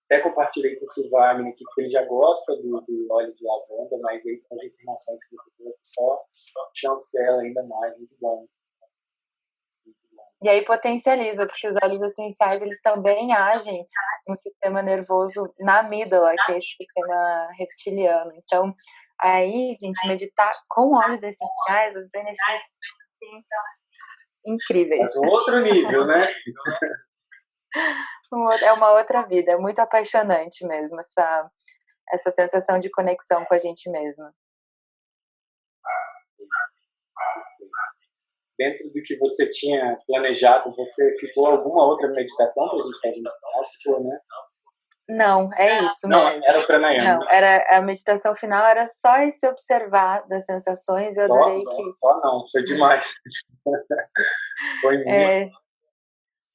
Até compartilhei com o Silvio Wagner aqui, porque ele já gosta do óleo de lavanda, mas aí com as informações que você deu, só chancela ainda mais, muito bom. E aí potencializa, porque os óleos essenciais, eles também agem no sistema nervoso, na amígdala, que é esse sistema reptiliano. Então, aí, gente, meditar com óleos essenciais, os benefícios, assim, incríveis. Mas um outro nível, né? É uma outra vida, é muito apaixonante mesmo, essa sensação de conexão com a gente mesma. Dentro do que você tinha planejado, você ficou alguma outra meditação para a gente fazer ficou, né? Não, é isso não, mesmo. Era o pranayama. Não, a meditação final era só esse observar das sensações. Eu adorei que... Só não, foi demais. Foi muito.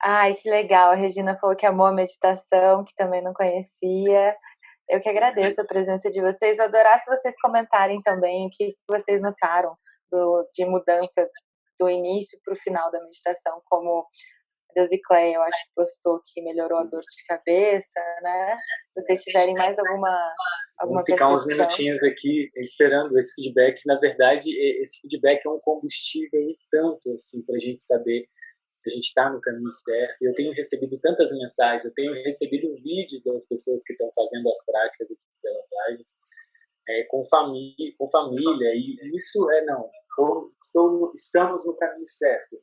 Ai, que legal. A Regina falou que amou a meditação, que também não conhecia. Eu que agradeço a presença de vocês. Eu adorar se vocês comentarem também o que vocês notaram de mudança do início para o final da meditação, como a Deusi Clay, eu acho que postou que melhorou a dor de cabeça, né? Se vocês tiverem mais alguma Vamos ficar percepção. uns minutinhos aqui esperando esse feedback. Na verdade, esse feedback é um combustível e tanto assim para a gente saber que a gente está no caminho certo. Eu tenho recebido tantas mensagens, eu tenho recebido vídeos das pessoas que estão fazendo as práticas aqui pelas lives, com família, e isso estamos no caminho certo.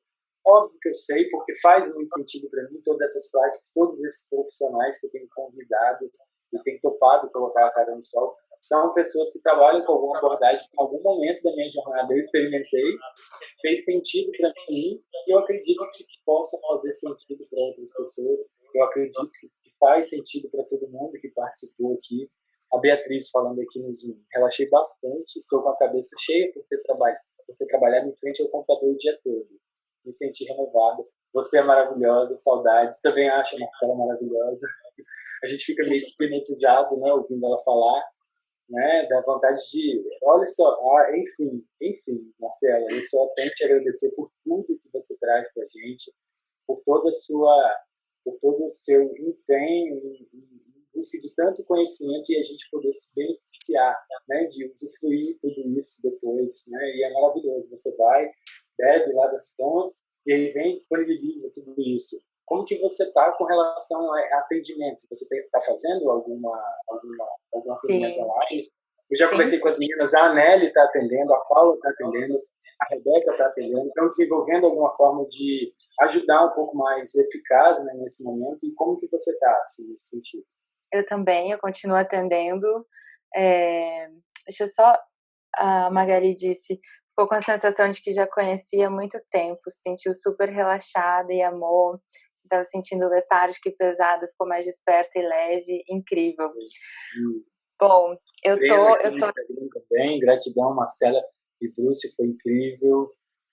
Óbvio que eu sei, porque faz muito sentido para mim todas essas práticas, todos esses profissionais que eu tenho convidado e tenho topado colocar a cara no sol, são pessoas que trabalham com alguma abordagem que em algum momento da minha jornada eu experimentei, fez sentido para mim, e eu acredito que possa fazer sentido para outras pessoas. Eu acredito que faz sentido para todo mundo que participou aqui. A Beatriz falando aqui no Zoom, relaxei bastante, estou com a cabeça cheia por ter trabalhado em frente ao computador o dia todo. Me senti renovada. Você é maravilhosa, saudades. Também acho a Marcela maravilhosa. A gente fica meio hipnotizado, né, ouvindo ela falar, né, dá vontade de... Olha só, enfim, Marcela, eu só tenho que te agradecer por tudo que você traz para a gente, por todo o seu empenho em busca de tanto conhecimento e a gente poder se beneficiar, né, de usufruir tudo isso depois, né, e é maravilhoso. Você vai, bebe lá das fontes e aí vem e disponibiliza tudo isso. Como que você está com relação a atendimento? Você está fazendo alguma atendimento online? Eu já conversei com as meninas, a Anneli está atendendo, a Paula está atendendo, a Rebeca está atendendo, estão desenvolvendo alguma forma de ajudar um pouco mais eficaz, né, nesse momento. E como que você está assim, nesse sentido? Eu também, eu continuo atendendo. Deixa eu só... A Magali disse, ficou com a sensação de que já conhecia há muito tempo, se sentiu super relaxada e amou, estava sentindo letárgica e pesada, ficou mais desperta e leve, incrível. Bom, eu tô também, gratidão, Marcela e Bruce, foi incrível.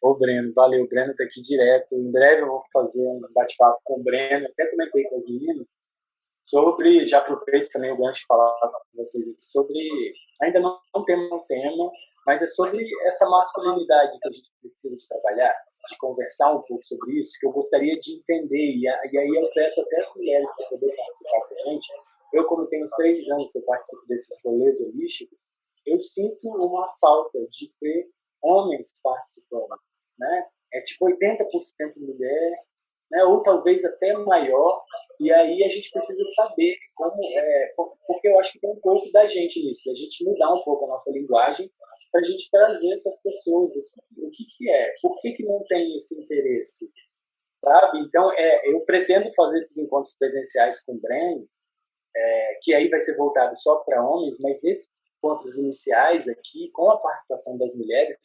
Ô Breno, valeu, o Breno está aqui direto. Em breve eu vou fazer um bate-papo com o Breno, até comentei com as meninas, sobre, já aproveito também o gancho de falar com vocês sobre, ainda não temos um tema, mas é sobre essa masculinidade que a gente precisa de trabalhar, de conversar um pouco sobre isso, que eu gostaria de entender, e aí eu peço até as mulheres para poder participar com a gente. Eu, como tenho uns 3 anos que eu participo desses rolês holísticos, eu sinto uma falta de ter homens participando, né? É tipo 80% mulher, né, ou talvez até maior, e aí a gente precisa saber porque eu acho que tem um pouco da gente nisso, da gente mudar um pouco a nossa linguagem para a gente trazer essas pessoas, o que é, por que não tem esse interesse, sabe? Então, eu pretendo fazer esses encontros presenciais com o Breno, que aí vai ser voltado só para homens, mas esses encontros iniciais aqui, com a participação das mulheres,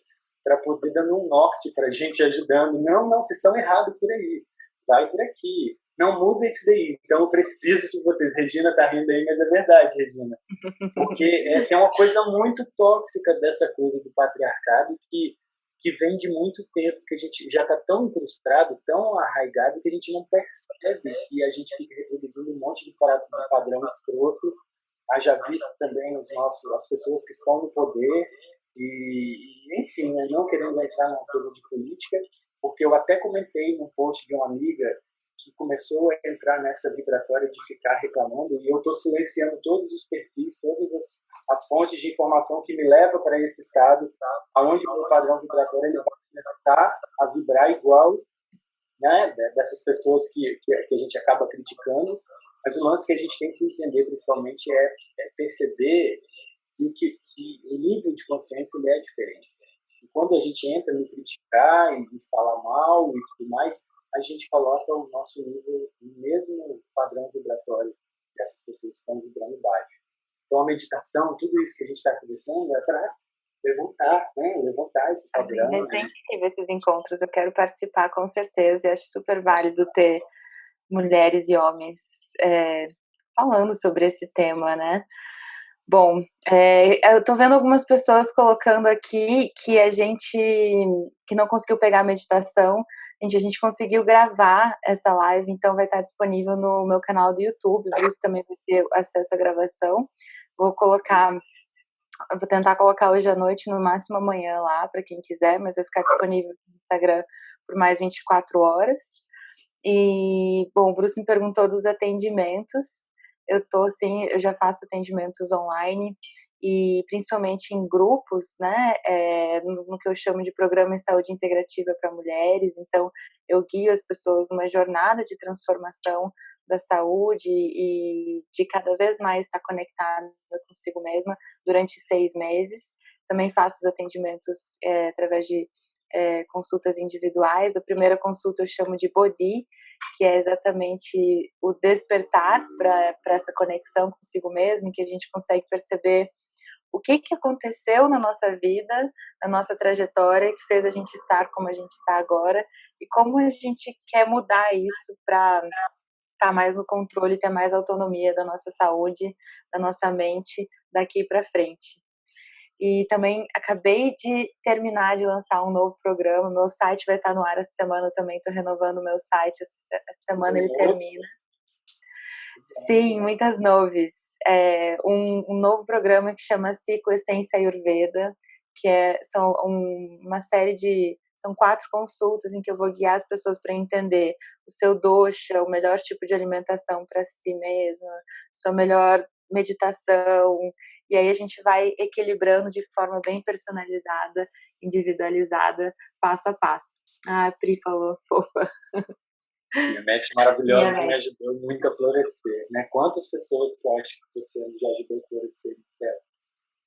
para poder dando um norte para a gente ajudando, não, vocês estão errados por aí. vai por aqui. Não muda isso daí. Então, eu preciso de vocês. Regina tá rindo aí, mas é verdade, Regina. Porque tem uma coisa muito tóxica dessa coisa do patriarcado que vem de muito tempo, que a gente já está tão incrustado, tão arraigado, que a gente não percebe que a gente fica reproduzindo um monte de padrão escroto. Haja visto também as pessoas que estão no poder, enfim, né, não querendo entrar numa coisa de política, porque eu até comentei num post de uma amiga que começou a entrar nessa vibratória de ficar reclamando, e eu estou silenciando todos os perfis, todas as fontes de informação que me levam para esse estado, onde o meu padrão vibratório ele vai começar a vibrar igual, né, dessas pessoas que a gente acaba criticando. Mas o lance que a gente tem que entender, principalmente, é perceber que o nível de consciência ele é diferente. E quando a gente entra no criticar e falar mal e tudo mais, a gente coloca o nosso nível no mesmo padrão vibratório que essas pessoas estão vibrando baixo. Então, a meditação, tudo isso que a gente está conversando é para levantar, né? Levantar esse padrão. É incrível esses encontros, eu quero participar com certeza, e acho super válido ter mulheres e homens falando sobre esse tema, né? Bom, eu tô vendo algumas pessoas colocando aqui que a gente que não conseguiu pegar a meditação, a gente conseguiu gravar essa live, então vai estar disponível no meu canal do YouTube, o Bruce também vai ter acesso à gravação. Vou tentar colocar hoje à noite, no máximo amanhã lá, para quem quiser, mas vai ficar disponível no Instagram por mais 24 horas. E, bom, o Bruce me perguntou dos atendimentos. Eu já faço atendimentos online e principalmente em grupos, né, no que eu chamo de programa em saúde integrativa para mulheres. Então, eu guio as pessoas numa jornada de transformação da saúde e de cada vez mais estar conectada consigo mesma durante 6 meses. Também faço os atendimentos através de consultas individuais. A primeira consulta eu chamo de Bodhi, que é exatamente o despertar para essa conexão consigo mesmo, em que a gente consegue perceber o que aconteceu na nossa vida, na nossa trajetória, que fez a gente estar como a gente está agora, e como a gente quer mudar isso para estar mais no controle, ter mais autonomia da nossa saúde, da nossa mente daqui para frente. E também acabei de terminar de lançar um novo programa. Meu site vai estar no ar essa semana. Eu também estou renovando o meu site. Essa semana ele termina. Sim, muitas noves. Um novo programa que chama Psicoessência Ayurveda, que são uma série de... São 4 consultas em que eu vou guiar as pessoas para entender o seu dosha, o melhor tipo de alimentação para si mesma, sua melhor meditação. E aí a gente vai equilibrando de forma bem personalizada, individualizada, passo a passo. Ah, a Pri falou, fofa. Minha médica maravilhosa que me ajudou muito a florescer, né? Quantas pessoas que eu acho que você já ajudou a florescer, certo?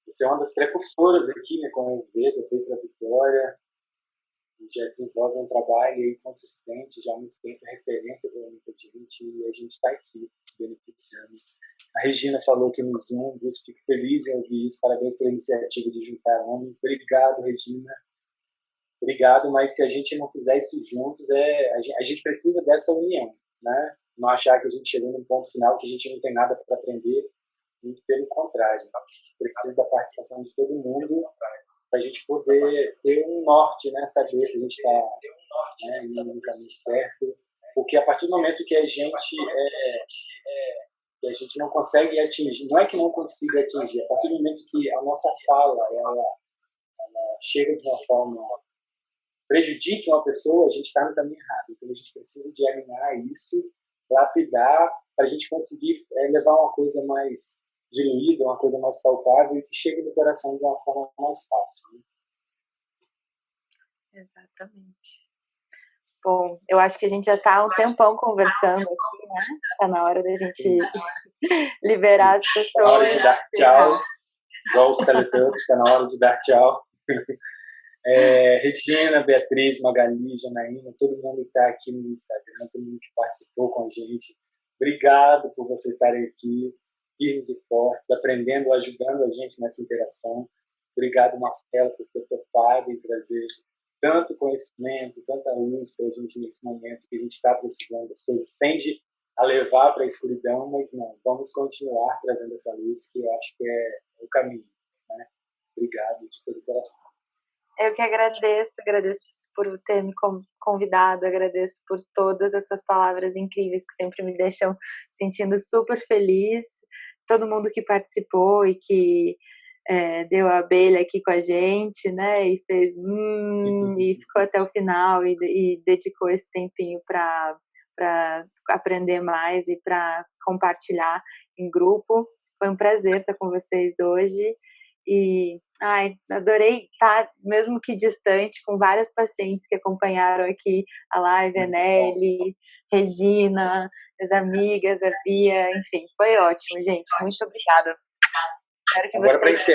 Você é uma das precursoras aqui, né? Com a Ayurveda, veio para a Vitória, já desenvolve um trabalho aí consistente, já há muito tempo, referência para muita gente, e a gente está aqui se beneficiando. A Regina falou que nos Zoom, eu fico feliz em ouvir isso, parabéns pela iniciativa de juntar homens. Obrigado, Regina. Obrigado, mas se a gente não fizer isso juntos, a gente precisa dessa união, né? Não achar que a gente chegou num ponto final que a gente não tem nada para aprender, muito pelo contrário. A gente precisa da participação de todo mundo para a gente poder ter um norte, né? Saber se a gente está indo no caminho certo, porque a partir do momento que a gente não consegue atingir, não é que não consiga atingir, a partir do momento que a nossa fala ela chega de uma forma prejudique uma pessoa, a gente está no caminho errado. Então a gente precisa de alinhar isso, lapidar, para a gente conseguir levar uma coisa mais diluída, uma coisa mais palpável e que chegue no coração de uma forma mais fácil. Né? Exatamente. Bom, eu acho que a gente já está há um tempão conversando aqui, né? Está na hora da gente liberar as pessoas. Está na hora de dar tchau. Igual os teletubbies, está na hora de dar tchau. Regina, Beatriz, Magali, Janaína, todo mundo que está aqui no Instagram, todo mundo que participou com a gente. Obrigado por vocês estarem aqui, firmes e fortes, aprendendo, ajudando a gente nessa interação. Obrigado, Marcelo, por ter topado e trazer tanto conhecimento, tanta luz para a gente nesse momento que a gente está precisando. As coisas tendem a levar para a escuridão, mas não, vamos continuar trazendo essa luz, que eu acho que é o caminho, né? Obrigado de todo o coração. Eu que agradeço por ter me convidado, agradeço por todas essas palavras incríveis que sempre me deixam sentindo super feliz. Todo mundo que participou e que deu a abelha aqui com a gente, né? E fez e ficou até o final e dedicou esse tempinho para aprender mais e para compartilhar em grupo. Foi um prazer estar com vocês hoje. E adorei estar, mesmo que distante, com várias pacientes que acompanharam aqui a live, a Nelly, Regina, as amigas, a Bia, enfim, foi ótimo, gente. Muito obrigada. Espero que Agora, vocês